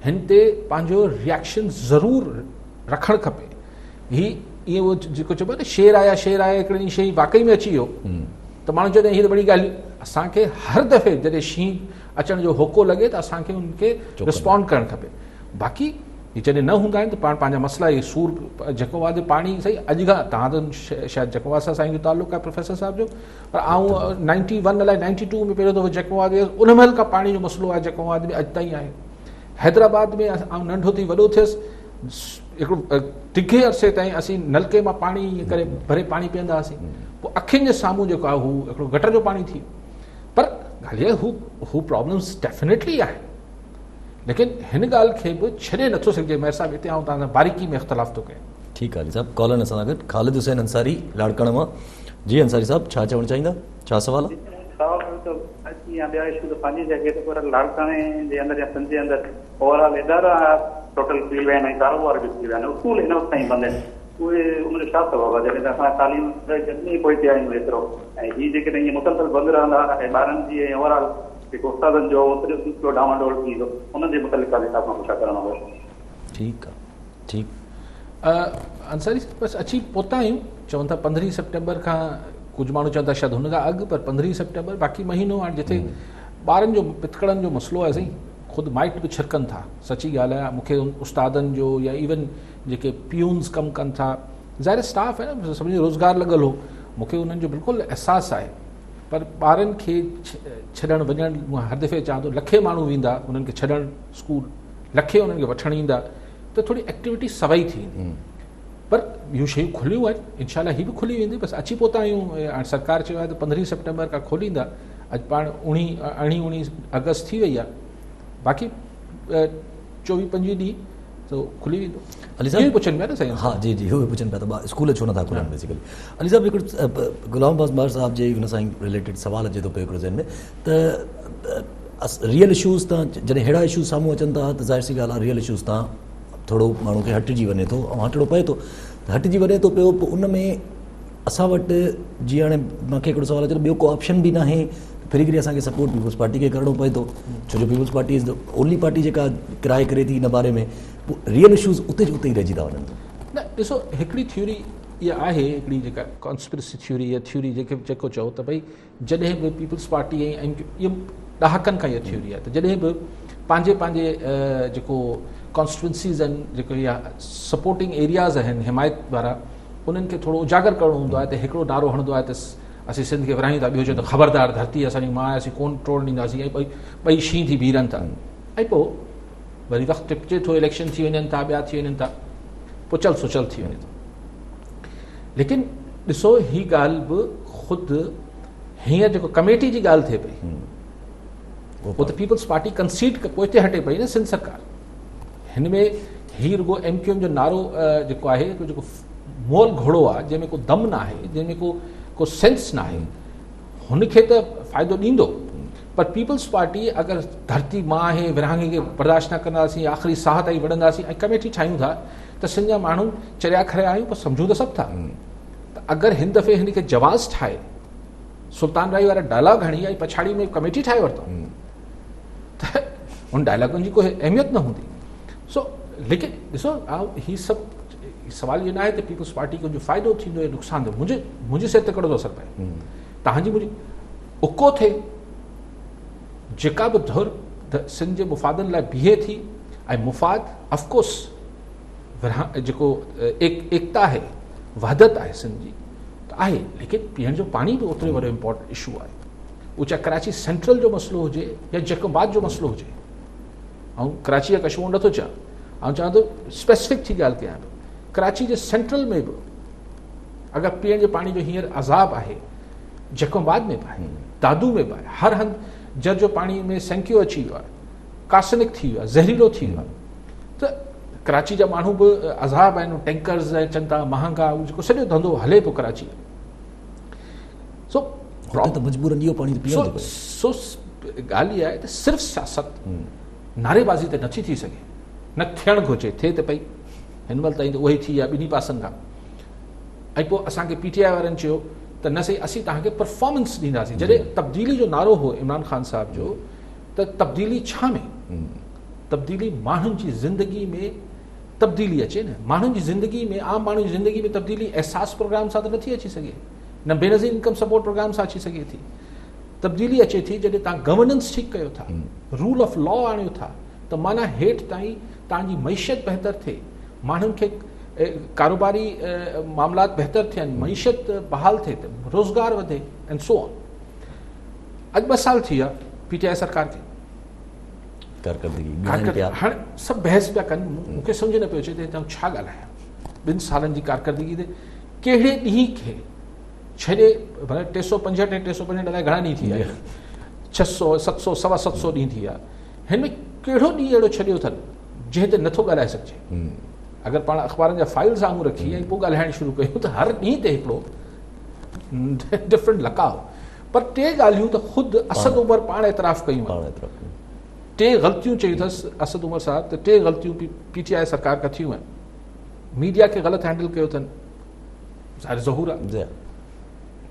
हिन ते पंहिंजो रिएक्शन ज़रूरु रखणु खपे। हीअ ईअं उहो जेको चइबो आहे न शेर आया हिकिड़ी ॾींहुं शइ वाक़ई में अची वियो त माण्हू चवंदा हीअ त वॾी ॻाल्हि। असांखे हर दफ़े जॾहिं शींहुं अचण जो होको लॻे त असांखे उनखे रिस्पॉन्ड करणु खपे। बाक़ी ही जॾहिं न हूंदा आहिनि त पाण पंहिंजा मसइला इहे सूर जेको आहे पाणी सही अॼु खां तव्हां त शायदि जेको सां साईं जो तालुक़ु आहे प्रोफेसर साहिब जो, पर आऊं 91 अलाए 92 में पहिरियों दफ़ो जेको आहे उन महिल खां पाणी जो मसइलो आहे जेको आहे अॼु ताईं आहे। हैदराबाद में आऊं नंढो थी वॾो थियुसि, हिकिड़ो टिघे अरसे ताईं असीं नलके मां पाणी करे भरे पाणी पीअंदा हुआसीं, पोइ अखियुनि जे साम्हूं जेको आहे हू हिकिड़ो गटर जो पाणी थी। पर ॻाल्हि इहा हू प्रॉब्लम्स डेफिनेटली आहे, लेकिन हिन ॻाल्हि खे बि छॾे नथो सघिजे। मेयर साहिब हिते आऊं तव्हां सां बारीकी में इख़्तिलाफ़ थो कयां। ठीकु आहे अली साहब, कॉलर असां सां गॾु ख़ालिद हुसैन अंसारी लाड़काणे मां। जी अंसारी साहब, छा चवणु चाहींदा, छा सवाल आहे? ॿिया इशू त पंहिंजी जॻह ते, पर लाड़काणे जे अंदरि या सिंध जे अंदरि ओवरऑल इदारा टोटल थी विया आहिनि ऐं कारोबार बि थी विया आहिनि, स्कूल हिन वक़्त ताईं बंदि आहिनि। उहे उनजो छा सबबु आहे जॾहिं त असां तालीम घटि पोइ थिया आहियूं एतिरो, ऐं हीअ जेकॾहिं ईअं मुसलसल बंदि रहंदा ऐं ॿारनि जी ऐं ओवरऑल जेको उस्तादनि जो सिलसिलो डामाडोल थी वेंदो, उनजे मुतालिक़ हिसाब सां छा करणो पवंदो? ठीकु आहे, ठीकु। अंसारी साहिब बसि अची पहुता आहियूं, चवनि था 15 सेप्टेम्बर खां, कुझु माण्हू चवनि था शायदि हुन खां अॻु, पर 15 सेप्टेम्बर बाक़ी महीनो हाणे जिथे ॿारनि जो पितकड़नि जो मसइलो आहे साईं, ख़ुदि माइट बि छिरकनि था। सची ॻाल्हि आहे, मूंखे उस्तादनि जो या इवन जेके प्यून्स कमु कनि था, ज़ाहिर स्टाफ आहे न, सभिनी जो रोज़गारु लॻल हो, मूंखे उन्हनि जो बिल्कुलु अहसासु आहे। पर ॿारनि खे छॾणु वञणु, हर दफ़े चवां थो लखे माण्हू वेंदा उन्हनि खे छॾणु स्कूल, लखे उन्हनि खे वठणु ईंदा, त थोरी एक्टिविटी सवाई थी वेंदी। पर इहो शयूं खुलियूं आहिनि, इनशाला हीअ बि खुली वेंदी। बसि अची पहुता आहियूं, हाणे सरकार चयो आहे त 15 सेप्टेम्बर खां खोलींदा। अॼु पाण 19 अगस्त थी वई आहे, बाक़ी 24-25 ॾींहं त खुली वेंदो। अली साहब पुछनि पिया न साईं? हाँ जी जी, उहो पुछनि पिया त स्कूल छो नथा खुलनि बेसिकली। अली साहब हिकिड़ो गुलाम अब्बास बार साहब जे हुन सां रिलेटेड सवाल अचे थो पियो हिकिड़ो ज़हन में, त रियल इशूज़ तां जॾहिं अहिड़ा इशूज़ साम्हूं अचनि था त ज़ाहिर सी ॻाल्हि आहे रियल इशूज़ तां थोरो माण्हू खे हटिजी वञे थो ऐं हटिणो पए थो, हटिजी वञे थो पियो। पोइ उन में असां वटि जीअं हाणे मूंखे हिकिड़ो सवाल अचे ॿियो को ऑप्शन बि न आहे, फिरी करे असांखे सपोर्ट पीपल्स पार्टी खे करिणो पए थो, छो जो Peoples Party is the only party जेका किराए करे थी हिन बारे में। पोइ रियल इशूज़ उते जो उते ई रहिजी था वञनि। न ॾिसो, हिकिड़ी थ्योरी इहा आहे, हिकिड़ी जेका कॉन्स्पिरेसी थ्योरी या थ्योरी जेको चओ त भई जॾहिं बि पीपल्स पार्टी ऐं इहो ॾहाकनि खां इहा थ्योरी आहे त जॾहिं बि पंहिंजे जेको कॉन्स्टिट्यूंसीज़ आहिनि, जेको इहा सपोर्टिंग एरियाज़ आहिनि हिमायत वारा, उन्हनि खे थोरो उजागर करिणो हूंदो आहे त हिकिड़ो नारो हणंदो आहे त असीं सिंध खे विरायूं था, ॿियो चयो त ख़बरदार धरती असांजी मां आहे, असीं कोन टोड़ ॾींदासीं, ऐं ॿई शीं थी बीहनि था, ऐं पोइ वरी वक़्तु टिपजे थो, इलेक्शन थी वञनि था, ॿिया थी वञनि था, पोइ चल सुचल थी वञे थो। लेकिन ॾिसो, हीअ ॻाल्हि बि ख़ुदि हींअर जेको कमेटी जी ॻाल्हि थिए पई, पोइ त पीपल्स पार्टी कंसीड पोइ हिते हटे पई न सिंध सरकार। हिन में हीअ रुगो MQM जो नारो जेको आहे, जेको मोल घोड़ो आहे, जंहिंमें को दम न आहे, जंहिंमें को सेंस न आहे, हुनखे त फ़ाइदो ॾींदो। पर पीपल्स पार्टी अगरि धरती मां आहे, विरहाङे खे बर्दाश्त न कंदासीं, आख़िरी साह ताईं विढ़ंदासीं ऐं कमेटी ठाहियूं था, त सिंध जा माण्हू चरिया खरिया आहियूं, पर सम्झूं त सभु था। त अगरि हिन दफ़े हिनखे जवाज़ ठाहे, सुल्तान राई वारा डायलॉग हणी ऐं पछाड़ी में कमेटी ठाहे वरितो, त उन डायलॉगनि जी कोई अहमियत न हूंदी। सो लेकिन ॾिसो, हीअ सभु सवाल इहो न आहे त पीपल्स पार्टी खे जो फ़ाइदो थींदो या नुक़सान थींदो, मुंहिंजी सिहत ते कहिड़ो थो असरु पए, तव्हांजी मुंहिंजी उको थिए, जेका बि धुर सिंध जे मुफ़ादनि लाइ बीहे थी, ऐं मुफ़ाद अफकोर्स जेको एकता आहे, वहदत आहे सिंध जी त आहे, लेकिन पीअण जो पाणी बि ओतिरो वॾो इम्पोर्टेंट इशू आहे। उहो चाहे कराची सेंट्रल जो मसइलो हुजे या जैकोबाद जो मसइलो हुजे, ऐं कराची जा कशमोड़ नथो चवां, ऐं चवां थो स्पेसिफिक थी ॻाल्हि कयां, कराची जे सेंट्रल में बि अगरि पीअण जे पाणी जो हींअर अज़ाब आहे, जैकोबाद में बि आहे, दादू में बि आहे, हर हंधि जर जो पाणी में सेंकियो अची वियो आहे, कार्सनिक थी वियो आहे, ज़हरीलो थी वियो आहे, त कराची जा माण्हू बि अज़ाब आहिनि, टैंकर्स अचनि था महांगा, जेको सॼो धंधो हले पियो कराची। सो मजबूरन इहो पाणी सो ॻाल्हि इहा आहे त सिर्फ़ु सियासत नारेबाज़ी ते नथी थी सघे, न थियणु घुरिजे, थिए त पई हिन महिल ताईं त उहा ई थी आहे ॿिन्ही पासनि खां। ऐं पोइ असांखे PTI वारनि चयो त न सही, असीं तव्हांखे परफॉर्मेंस ॾींदासीं। जॾहिं तब्दीली जो नारो हो इमरान ख़ान साहब जो, त तब्दीली छा में? तब्दीली माण्हुनि जी ज़िंदगी में तब्दीली अचे न, माण्हुनि जी ज़िंदगी में, आम माण्हुनि जी ज़िंदगी में तब्दीली एहसास प्रोग्राम सां त नथी अची सघे, न बेनज़ीर इनकम सपोर्ट प्रोग्राम सां अची सघे थी। तब्दीली अचे थी जॾहिं तव्हां गवर्नेंस ठीकु कयो था, रूल ऑफ लॉ आणियो था, त माना हेठि ताईं तव्हांजी मईशत बहितर थिए, माण्हुनि खे कारोबारी मामलात बहितर थियनि, मईशत बहाल थिए, त रोज़गार वधे एंड सो ऑन। अॼु 2 साल थी विया PTI सरकार खे, हाणे सभु बहस पिया कनि, मूंखे सम्झ न पियो अचे त हितां छा ॻाल्हायां। 2 सालनि जी कारकर्दगी ते कहिड़े ॾींहं खे छॾे, भले 365 ऐं 365 अलाए घणा ॾींहं थी विया, 600 700 750 ॾींहं थी विया, हिन में कहिड़ो ॾींहुं अहिड़ो छॾियो अथनि जंहिं ते नथो ॻाल्हाए सघिजे। अगरि पाण अख़बारनि जा फाइल साम्हूं रखी ऐं पोइ ॻाल्हाइणु शुरू कयूं त हर ॾींहं ते हिकिड़ो डिफरेंट लकाउ। पर 3 ॻाल्हियूं त ख़ुदि असद उमर पाण एतिराफ़ कयूं, 3 ग़लतियूं चयूं अथसि असद उमर साहब, त 3 ग़लतियूं PTI सरकार खां थियूं आहिनि। मीडिया खे ग़लति हैंडल कयो अथनि, ज़हूर आहे,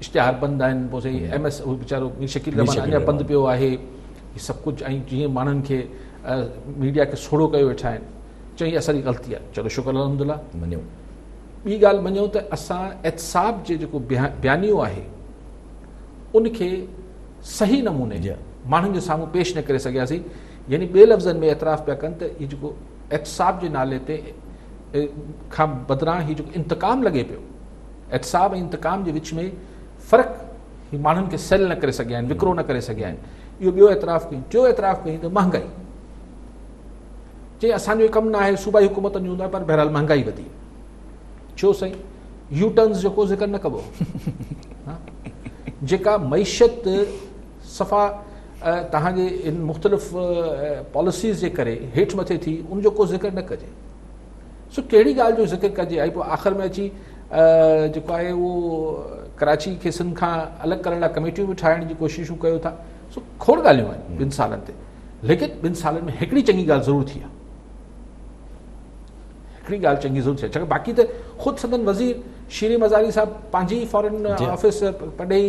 इश्तिहार बंदि आहिनि, पोइ सही MS उहो वीचारो मीर शकील रहमान अञा बंदि पियो आहे, हीअ सभु कुझु, ऐं जीअं माण्हुनि खे मीडिया खे सोढ़ो कयो वेठा आहिनि। चई असांजी ग़लती आहे, चलो शुक्र अल्हम्दुलिल्लाह मञूं। ॿी ॻाल्हि मञूं त असां एहतिसाब जे जेको बयानियो आहे उनखे सही नमूने माण्हुनि जे साम्हूं पेश न करे सघियासीं, यानी ॿिए लफ़्ज़नि में एतिराफ़ पिया कनि त इहो जेको एहतिसाब जे नाले ते खां बदिरां हीउ जेको इंतकाम लॻे पियो, एहतिसाब ऐं इंतकाम जे विच में फ़र्क़ु ही माण्हुनि खे सेल न करे सघिया आहिनि, विकिरो न करे सघिया आहिनि। इहो ॿियो एतिराफ़ कयूं। टियों एतिराफ़ कयूं त महांगाई, चई असांजो कमु न आहे, सूबाई हुकूमतनि जो हूंदो आहे, पर बहरहाल महांगाई वधी। छो साईं? यू टर्न्स जो को ज़िक्र न कबो, जेका मईशत सफ़ा तव्हांजे इन मुख़्तलिफ़ पॉलिसीज़ जे करे हेठि मथे थी, उनजो को ज़िक्र न कजे। सो कहिड़ी ॻाल्हि जो ज़िक्र कजे, ऐं पोइ आख़िर में अची जेको आहे उहो कराची खे सिंध खां अलॻि करण लाइ कमेटियूं बि ठाहिण जी कोशिशूं कयो था। सो खोड़ ॻाल्हियूं आहिनि 2 सालनि ते, लेकिन 2 सालनि में हिकिड़ी चङी ॻाल्हि ज़रूर थी आहे, हिकिड़ी ॻाल्हि चङी ज़रूर थी आहे। छाकाणि बाक़ी त ख़ुदि संदन वज़ीर शीरी मज़ारी साहिबु पंहिंजी फॉरेन ऑफिस पढ़े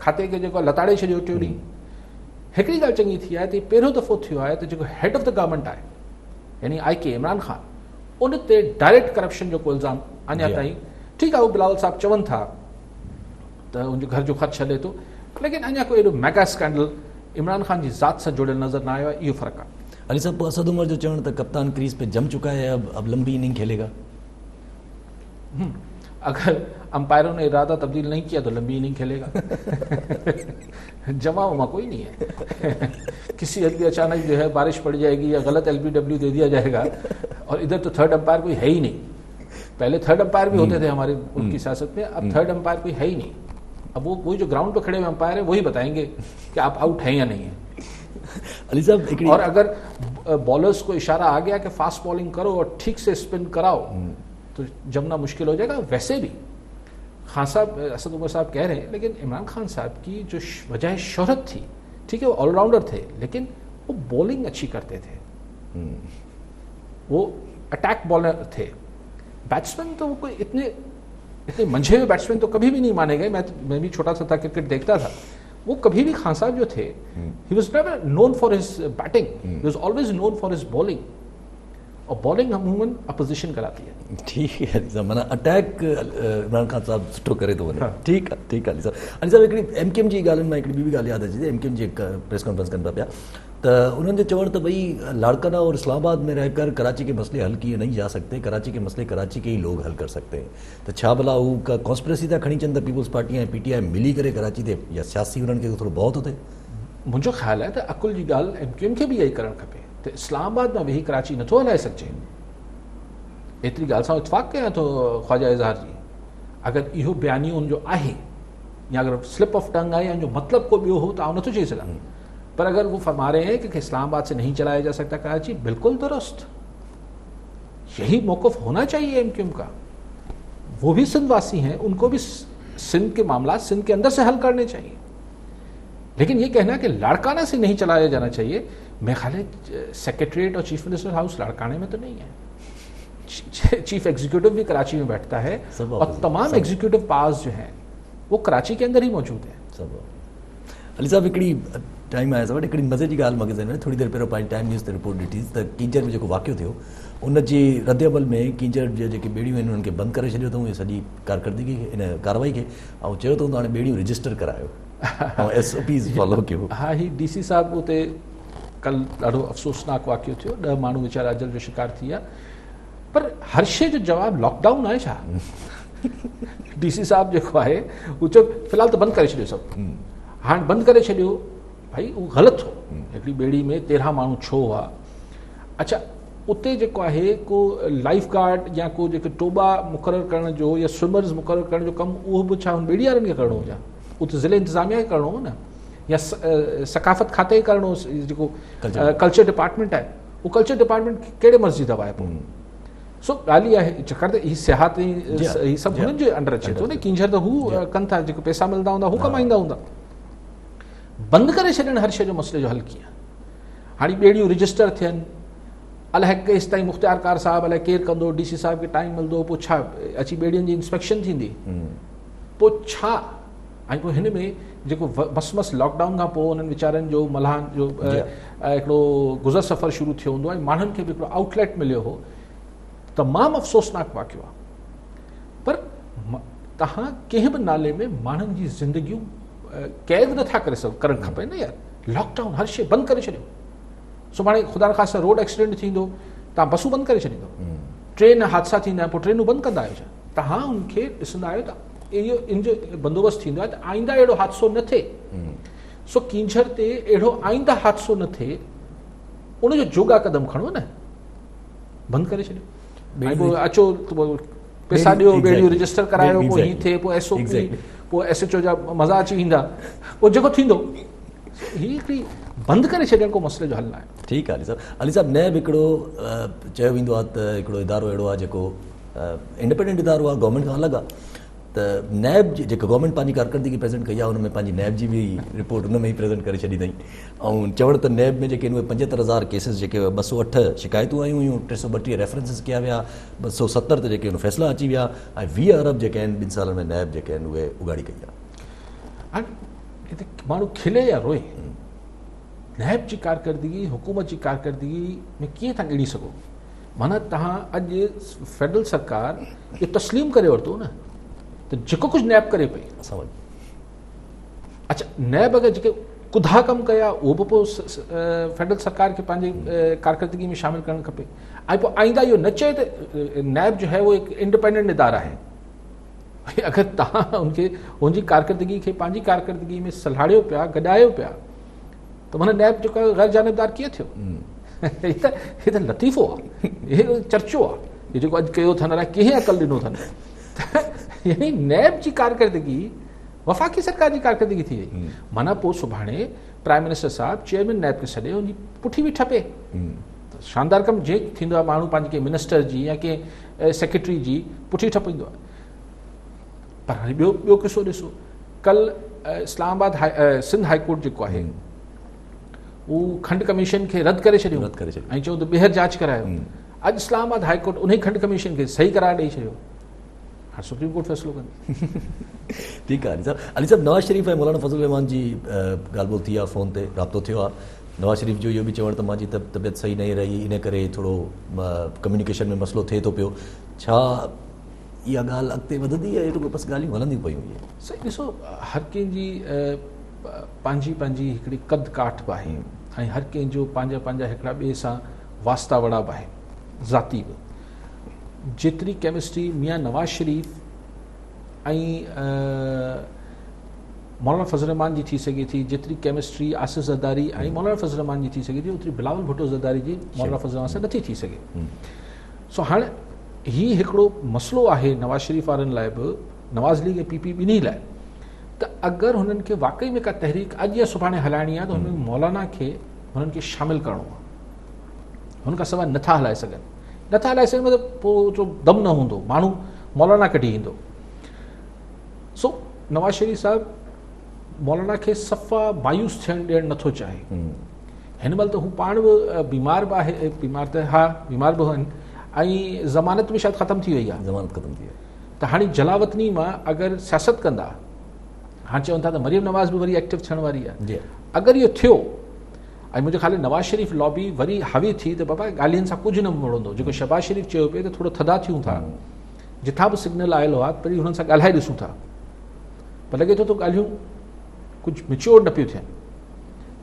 खाते खे जेको लताड़े छॾियो 3 ॾींहं। हिकिड़ी ॻाल्हि चङी थी आहे त पहिरियों दफ़ो थियो आहे त जेको हेड ऑफ द गवर्नमेंट आहे, यानी IK इमरान ख़ान, उन ते डायरेक्ट करप्शन जो को इल्ज़ाम अञा ताईं, ठीकु आहे, उहो बिलावल साहब चवनि था त उनजे घर जो ख़त छॾे थो, लेकिन अञा कोई एॾो मेगा स्कैंडल इमरान ख़ान जी ज़ात सां जुड़ियल नज़र न आयो आहे। इहो फ़र्क़ु आहे। अली साहब, असद उमर जो चवण त कप्तान क्रीज पे जम चुका है, अब लंबी इनिंग खेलेगा। अगर अंपायरों ने इरादा तब्दील नहीं किया तो लंबी इनिंग खेलेगा। जमा उमा कोई नहीं है। किसी हद में अचानक जो है बारिश पड़ जाएगी या गलत LBW दे दिया जाएगा, और इधर तो थर्ड अंपायर कोई है ही नहीं। पहले थर्ड अंपायर भी होते थे हमारे मुल्क की सियासत में, अब थर्ड अंपायर कोई है ही नहीं। अब वो वही जो ग्राउंड पर खड़े हुए अंपायर है वही बताएंगे कि आप आउट हैं या नहीं है। अली साहब, और अगर बॉलर्स को इशारा आ गया कि फास्ट बॉलिंग करो और ठीक से स्पिन कराओ तो जमना मुश्किल हो जाएगा। वैसे भी खान साहब, असद उमर साहब कह रहे हैं, लेकिन इमरान खान साहब की जो वजह शोहरत थी, ठीक है, वो ऑलराउंडर थे, लेकिन वो बॉलिंग अच्छी करते थे, वो अटैक बॉलर थे। बैट्समैन तो कोई इतने मंझे हुए बैट्समैन तो कभी भी नहीं माने गए। मैं भी छोटा सा था, क्रिकेट देखता था। वो कभी भी खान साहब जो थे, he was never known for his batting, he was always known for his bowling, और बॉलिंग अमूमन अपोजिशन कराती है। ठीक है, माना अटैक इमरान खान साहब सुठो करे थो वञे। ठीकु आहे, ठीकु आहे। अली साहब, हिकिड़ी MKM जी ॻाल्हियुनि मां हिकिड़ी ॿी बि ॻाल्हि यादि अचे थी। MKM जी प्रेस कॉन्फ्रेंस कनि पिया त उन्हनि जो चवण त भई लाड़काना और इस्लामाबाद में रहकर कराची के मसले हल किए नहीं जा सकते, कराची के मसले कराची के ही लोग हल कर सकते हैं। त छा भला हू का कॉन्स्पिरेसी था खणी अचनि त पीपुल्स पार्टी ऐं PTI मिली करे कराची ते, या सियासी उन्हनि खे थोरो भउ थो थिए? मुंहिंजो ख़्यालु आहे त अकुल जी ॻाल्हि MKM खे बि इहा ई करणु खपे त इस्लामाबाद में वेही कराची नथो हलाए सघिजे। एतिरी ॻाल्हि सां इतफ़ाक़ कयां थो ख्वाजा इज़हार जी। अगरि इहो बयानियो उनजो आहे, या अगर स्लिप ऑफ टंग आहे, या जो मतिलबु को ॿियो हो त आउं नथो चई सघां, पर अगर वो फरमा रहे हैं कि इस्लामाबाद से नहीं चलाया जा सकता कराची, बिल्कुल दुरुस्त, यही मौक़िफ़ होना चाहिए MKM का। वो भी सिंध वासी हैं, उनको भी सिंध के मामला सिंध के अंदर से हल करने चाहिए। लेकिन ये कहना कि लाड़काना से नहीं चलाया जाना चाहिए, मैं ख्याल है सेक्रेटरीट और चीफ मिनिस्टर हाउस लाड़काने में तो नहीं है। चीफ एग्जीक्यूटिव भी कराची में बैठता है, और तमाम एग्जीक्यूटिव पावर्स जो हैं वो कराची के अंदर ही मौजूद हैं। अली साहब, हिकिड़ी टाइम आहे सां हिकिड़ी मज़े जी ॻाल्हि मूंखे ज़हन में थोरी देरि पहिरियों पंहिंजी टाइम न्यूज़ ते रिपोर्ट ॾिठी त कींजर में जेको वाक़ियो थियो, उनजी रद्द अमल में कींजर जे जेके ॿेड़ियूं आहिनि उन्हनि खे बंदि करे छॾियो अथऊं, सॼी कारकर्दगी खे, इन कार्रवाई खे, ऐं चयो अथऊं त हाणे ॿेड़ियूं रजिस्टर करायो ऐं SOPs फॉलो कयो। हाँ, ही DC साहब उते कल ॾाढो अफ़सोसनाक वाक़ियो थियो, 10 माण्हू वीचारा अजल जो शिकार थी विया। पर हर शइ जो जवाबु लॉकडाउन आहे छा? DC साहब जेको आहे उहो चयो फ़िलहाल त बंदि करे छॾियो सभु, हाणे बंदि करे छॾियो, भाई उहो ग़लति हो। हिकिड़ी ॿेड़ी में 13 माण्हू छो हुआ? अच्छा, उते जेको आहे को लाइफ गार्ड या को जेके टोबा मुक़ररु करण जो या स्विमर्स मुक़ररु करण जो कमु उहो बि छा हुन ॿेड़ी वारनि खे करिणो हुजे? उते ज़िले इंतिज़ामिया खे करिणो हो न, या सकाफ़त खाते खे करिणो हो? जेको कल्चर डिपार्टमेंट आहे उहो कल्चर डिपार्टमेंट कहिड़े मर्ज़ जी दवा आहे पोइ? सो ॻाल्हि इहा आहे, छाकाणि त हीअ सियाहत हीअ सभु हुननि जे अंडर अचे थो न। कींझर त हू कनि था, जेको पैसा मिलंदा हूंदा हू कमाईंदा हूंदा। बंदि करे छॾणु हर शइ जो मसइले जो हल कीअं? हाणे ॿेड़ियूं रजिस्टर थियनि, अलाए केसि ताईं मुख़्तियार कार साहब अलाए केरु कंदो, DC साहब खे टाइम मिलंदो, पोइ छा अची ॿेड़ियुनि जी इंस्पेक्शन थींदी, पोइ छा? ऐं पोइ हिन में जेको मस लॉकडाउन खां पोइ उन्हनि वीचारनि जो मल्हान जो हिकिड़ो गुज़र सफ़र शुरू थियो हूंदो ऐं माण्हुनि खे बि हिकिड़ो आउटलेट मिलियो हो, तमामु अफ़सोसनाक वाक़ियो आहे। पर तव्हां कंहिं बि नाले में माण्हुनि जी ज़िंदगियूं क़ैद नथा करे सघो, करणु खपे न यार। लॉकडाउन हर शइ बंदि करे छॾियो। सुभाणे ख़ुदा ख़ासिता रोड एक्सीडेंट थींदो, तव्हां बसूं बंदि करे छॾींदो, ट्रेन हादसा थींदा आहिनि, पोइ ट्रेनूं बंदि कंदा आहियो छा? तव्हां उनखे ॾिसंदा आहियो त इहो इन जो बंदोबस्तु थींदो आहे त आईंदा अहिड़ो हादसो न थिए। सो कींझर ते अहिड़ो आईंदा हादसो न थिए, उनजो जोगा क़दम खणो न, बंदि करे छॾियो। पोइ अचो पैसा ॾियो, ॿेड़ियूं रजिस्टर करायो, पोइ हीअं थिए, पोइ SOP, पोइ SHO जा मज़ा अची वेंदा, पोइ जेको थींदो हीअ हिकिड़ी बंदि करे छॾण को मसइले जो हल न आहे। ठीकु आहे अली साहब। नैब हिकिड़ो चयो वेंदो आहे त हिकिड़ो इदारो अहिड़ो आहे जेको इंडिपेंडेंट इदारो आहे, गवर्नमेंट खां अलॻि आहे। त नैब जेको गवर्नमेंट पंहिंजी कारकर्दगी प्रेज़ेंट कई आहे, हुन में पंहिंजी नैब जी बि रिपोर्ट हुन में ई प्रेज़ेंट करे छॾी अथई। ऐं चवण त नैब में जेके 75,000 केसिस जेके 208 शिकायतूं आयूं हुयूं, 332 रेफरेंसिस कया विया, 270 ते जेके फैसला अची विया, ऐं 20 अरब जेके आहिनि 2 सालनि में नैब जेके आहिनि उहे उगाड़ी कई आहे। हाणे हिते माण्हू खिले या रोए? नैब जी कारकर्दगी, हुकूमत जी कारकर्दगी में कीअं था ॻणी सघो? माना तव्हां अॼु फेडरल सरकार इहो तस्लीम करे वरितो न त जेको कुझु नैब करे पई। अच्छा, नैब अगरि जेके कुधा कमु कया उहो बि पोइ फेडरल सरकार खे पंहिंजी कारकर्दगी में शामिलु करणु खपे। ऐं पोइ आईंदा इहो न चए त नैब जो है वो हिकु इंडिपेंडेंट इदारा है। अगरि तव्हां हुनजी कारकर्दगी खे पंहिंजी कारकर्दगी में सलाहियो पिया, गॾायो पिया, त माना नैब जेको आहे गैर जानिबदार कीअं थियो? हे त लतीफ़ो आहे, हे चर्चो आहे, हे जेको अॼु कयो अथनि अलाए कंहिं अकल ॾिनो अथनि। यानी नैब जी कारकर्दगी वफ़ाक़ी सरकार जी कारकर्दगी थी वई। माना पोइ सुभाणे प्राइम मिनिस्टर साहब चेयरमैन नैब खे छॾे हुनजी पुठी बि ठपे। शानदार कमु जीअं थींदो आहे, माण्हू पंहिंजे कंहिं मिनिस्टर जी या कंहिं सेक्रेटरी जी पुठी ठपींदो आहे। पर हाणे ॿियो किसो ॾिसो, कल इस्लामाबाद सिंध हाईकोर्ट जेको आहे उहो खंड कमीशन खे रद्द करे छॾियो ऐं चयो त ॿीहर जांच करायो। अॼु इस्लामाबाद हाईकोर्ट उन खंड कमीशन खे सही करार ॾेई छॾियो। हाणे सुप्रीम कोर्ट फ़ैसिलो कंदी। ठीकु आहे अली साहब। नवाज़ शरीफ़ ऐं मौलाना फज़ल रहमान जी ॻाल्हि ॿोल थी आहे, फ़ोन ते राब्तो थियो आहे। नवाज़ शरीफ़ जो इहो बि चवणु त मुंहिंजी तबियत सही न रही, इन करे थोरो कम्युनिकेशन में मसइलो थिए थो पियो। छा इहा ॻाल्हि अॻिते वधंदी आहे? बसि ॻाल्हियूं हलंदियूं पियूं? सही ॾिसो, हर कंहिंजी पंहिंजी पंहिंजी हिकिड़ी कद काठ बि आहे ऐं हर कंहिंजो पंहिंजा पंहिंजा हिकिड़ा ॿिए सां वास्ता वड़ा बि आहे, ज़ाती बि। जेतिरी केमिस्ट्री मियां नवाज़ शरीफ़ ऐं मौलाना फज़ल रहमान जी थी सघे थी, जेतिरी केमिस्ट्री आसिफ़ ज़रदारी ऐं मौलाना फज़ल रहमान जी थी सघे थी, ओतिरी बिलावल भुट्टो ज़रदारी जी मौलाना फज़ल रहमान सां नथी थी सघे। सो हाणे हीउ हिकिड़ो मसइलो आहे नवाज़ शरीफ़ वारनि लाइ बि, नवाज़ लीग ऐं PP ॿिन्ही लाइ, त अगरि हुननि खे वाक़ई में का तहरीक अॼु या सुभाणे हलाइणी आहे त हुनमें मौलाना खे हुननि खे शामिलु करिणो आहे। हुन खां सवाइ नथा हलाए सघनि, नथा हलाए सघनि मतिलबु पोइ ओतिरो दम न हूंदो, माण्हू मौलाना कढी ईंदो। सो नवाज़ शरीफ़ साहिबु मौलाना खे सफ़ा मायूस थियणु ॾियणु नथो चाहे। हिन महिल त हू पाण बि बीमार बि आहे, बीमार त हा बीमार बि आहिनि ऐं ज़मानत बि शायदि ख़तमु थी वई आहे। ज़मानत ख़तमु थी वई त हाणे जलावतनी मां अगरि सियासत कंदा, हाणे चवनि था त मरियम नवाज़ बि वरी एक्टिव थियण वारी आहे। अगरि इहो थियो ऐं मुंहिंजो ख़ाली नवाज़ शरीफ़ लॉबी वरी हावी थी त बाबा ॻाल्हियुनि सां कुझु न मुड़ंदो। जेको शहबाज़ शरीफ़ चयो पिए त थोरो थधा थियूं था, जिथां बि सिग्नल आयल हुआ वरी हुननि सां ॻाल्हाए ॾिसूं था, पर लॻे थो त ॻाल्हियूं कुझु मिच्योर न पियूं थियनि।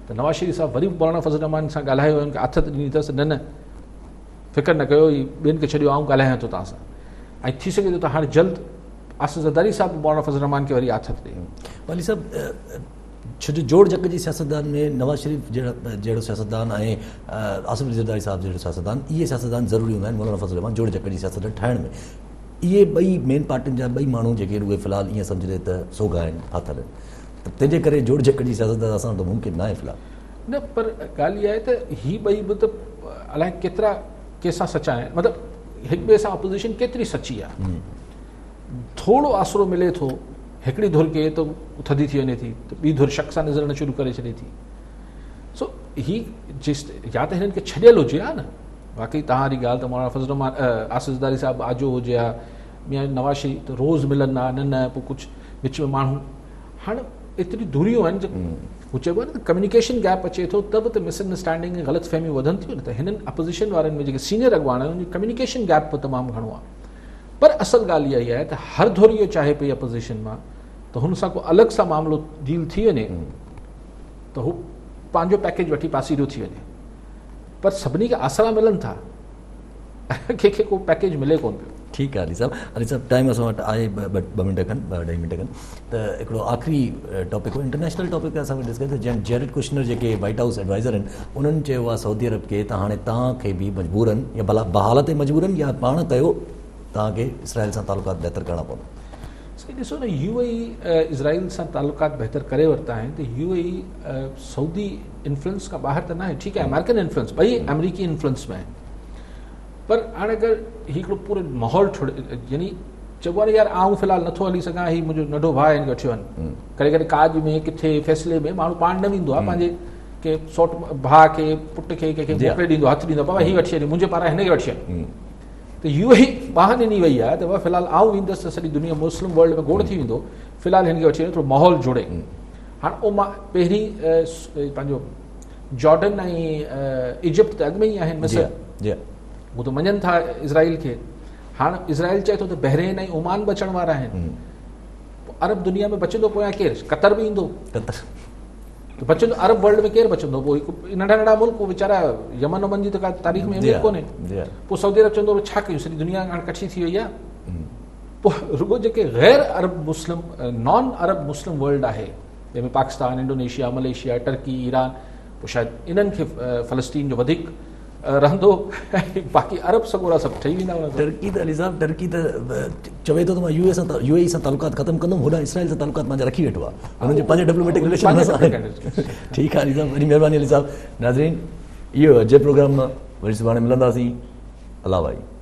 त नवाज़ शरीफ़ साहब वरी मौलाना फज़ल रहमान सां ॻाल्हायो, उनखे आथत ॾिनी अथसि, न फ़िक्र न कयो, ॿियनि खे छॾियो, आऊं ॻाल्हायां थो तव्हां सां, ऐं थी सघे थो त हाणे जल्द आसिफ़ ज़रदारी साहब मौलाना फज़ल रहमान खे वरी आथत ॾे। वाली साहब, छो जो जोड़ जक जी सियासतदान में नवाज़ शरीफ़ जहिड़ो सियासतदान ऐं आसिफ़ ज़रदारी साहब जहिड़ो सियासतदान, इहे सियासतदान ज़रूरी हूंदा आहिनि मौलाना फज़ल रहमान जोड़ जक जी सियासत ठाहिण में। इहे ॿई मेन पार्टियुनि जा ॿई माण्हू जेके उहे फ़िलहालु ईअं सम्झे त सोगा आहिनि, फाथल आहिनि, त तंहिंजे करे जोड़ जक जी सियासत असां त मुमकिन न आहे फ़िलहालु। न, पर ॻाल्हि इहा आहे त ही ॿई बि त अलाए केतिरा कंहिंसां सचा आहिनि, मतिलबु हिक ॿिए सां अपोज़िशन केतिरी सची आहे। थोरो आसरो मिले थो, हिकिड़ी धुर खे त थधी थी वञे थी, त ॿी धुर शक सां नज़र न शुरू करे छॾे थी। सो ही या त हिननि खे छॾियल हुजे हा न, बाक़ी तव्हांजी ॻाल्हि त मौलाना फज़ल रहमान आसिफ़ ज़रदारी साहब आजो हुजे हा, या नवाज़ शरीफ़ त रोज़ मिलनि हा, न पोइ कुझु विच में माण्हू, हाणे एतिरी दूरियूं आहिनि, हू चइबो आहे न त कम्युनिकेशन गैप अचे थो, त बि त मिसअंडरस्टैंडिंग ऐं ग़लति फ़हमियूं वधनि थियूं न। त हिननि अपोज़िशन वारनि में जेके सीनियर अॻुवान आहिनि उनजी कम्युनिकेशन गैप बि तमामु घणो आहे। पर असल ॻाल्हि इहा ई आहे त हर धुर इहो चाहे पई अपोज़िशन मां त हुन सां को अलॻि सां मामिलो डील थी वञे त हू पंहिंजो पैकेज वठी पासीरो थी वञे, पर सभिनी खे आसरा मिलनि था, कंहिंखे को पैकेज मिले कोन पियो। ठीकु आहे अली साहब, टाइम असां वटि आहे ॿ मिंट खनि, 2-2.5 मिंट खनि, त हिकिड़ो आख़िरी टॉपिक हो, इंटरनेशनल टॉपिक असां डिस्कस कयो। जेरेड कुशनर जेके वाइट हाउस एडवाइज़र आहिनि, उन्हनि चयो आहे सऊदी अरब खे त हाणे तव्हांखे बि मजबूरन या भला बहालत मजबूरन या पाण कयो, तव्हांखे इसराइल सां तालुकात बहितर करणा पवंदा। ॾिसो न, UAE इसराइल सां तालुकात बहितर करे वरिता आहिनि, त UAE सऊदी इन्फ्लुएंस खां ॿाहिरि त न आहे। ठीकु आहे, अमेरिकन इन्फ्लुएंस, ॿई अमेरिकी इन्फ्लुएंस में आहिनि, पर हाणे अगरि हिकिड़ो पूरो माहौल यानी चइबो आहे यार आऊं फ़िलहालु नथो हली सघां, हीउ मुंहिंजो नंढो भाउ हिन खे वठी वञ, करे करे काज में किथे फ़ैसिले में माण्हू पाण न वेंदो आहे, पंहिंजे के सौट भाउ खे पुट खे कंहिंखे मोकिले ॾींदो, हथु ॾींदो, बाबा हीअ वठी वञे, मुंहिंजे पारां हिन खे वठी वञ। त UAE ॿाह ॾिनी वई आहे त फ़िलहालु आऊं वेंदुसि त सॼी दुनिया मुस्लिम वर्ल्ड में गोड़ थी वेंदो, फ़िलहालु हिन खे वठी वञे, थोरो माहौल जुड़े। हाणे उहो मां पहिरीं पंहिंजो जॉर्डन ऐं इजिप्ट त अॻु में ई आहिनि, मिस्र हू त मञनि था इसराइल खे। हाणे इसराइल चए थो त बहरेन ऐं ओमान बि अचण वारा आहिनि। अरब दुनिया में बचंदो पोयां केरु? कतर बि ईंदो, त बचंदो अरब वर्ल्ड में केरु बचंदो? पोइ नंढा नंढा मुल्क वीचारा, यमन वमन जी त का तारीख़ में अहमियत कोन्हे। पोइ सऊदी अरब चवंदो छा कयूं, सॼी दुनिया हाणे कठी थी वई आहे। पोइ रुगो जेके गैर अरब मुस्लिम, नॉन अरब मुस्लिम वर्ल्ड आहे, जंहिंमें Pakistan, Indonesia, Malaysia, Turkey, Iran, पोइ शायदि इन्हनि खे फ़लस्तीन जो वधीक रहंदो, बाक़ी अरब सॻोरा सभु ठही वेंदा। टर्की त अली साहब, टर्की त चवे थो त मां UAE सां तालुकात ख़तमु कंदुमि, होॾां इसराइल सां तालुकात मुंहिंजा रखी वेठो आहे, हुननि जे पंहिंजे डिप्लोमेटिक रिलेशन। ठीकु आहे अली साहब, वॾी महिरबानी अली साहब। नाज़रीन, इहो अॼु प्रोग्राम मां वरी सुभाणे मिलंदासीं। अल्लाह भाई।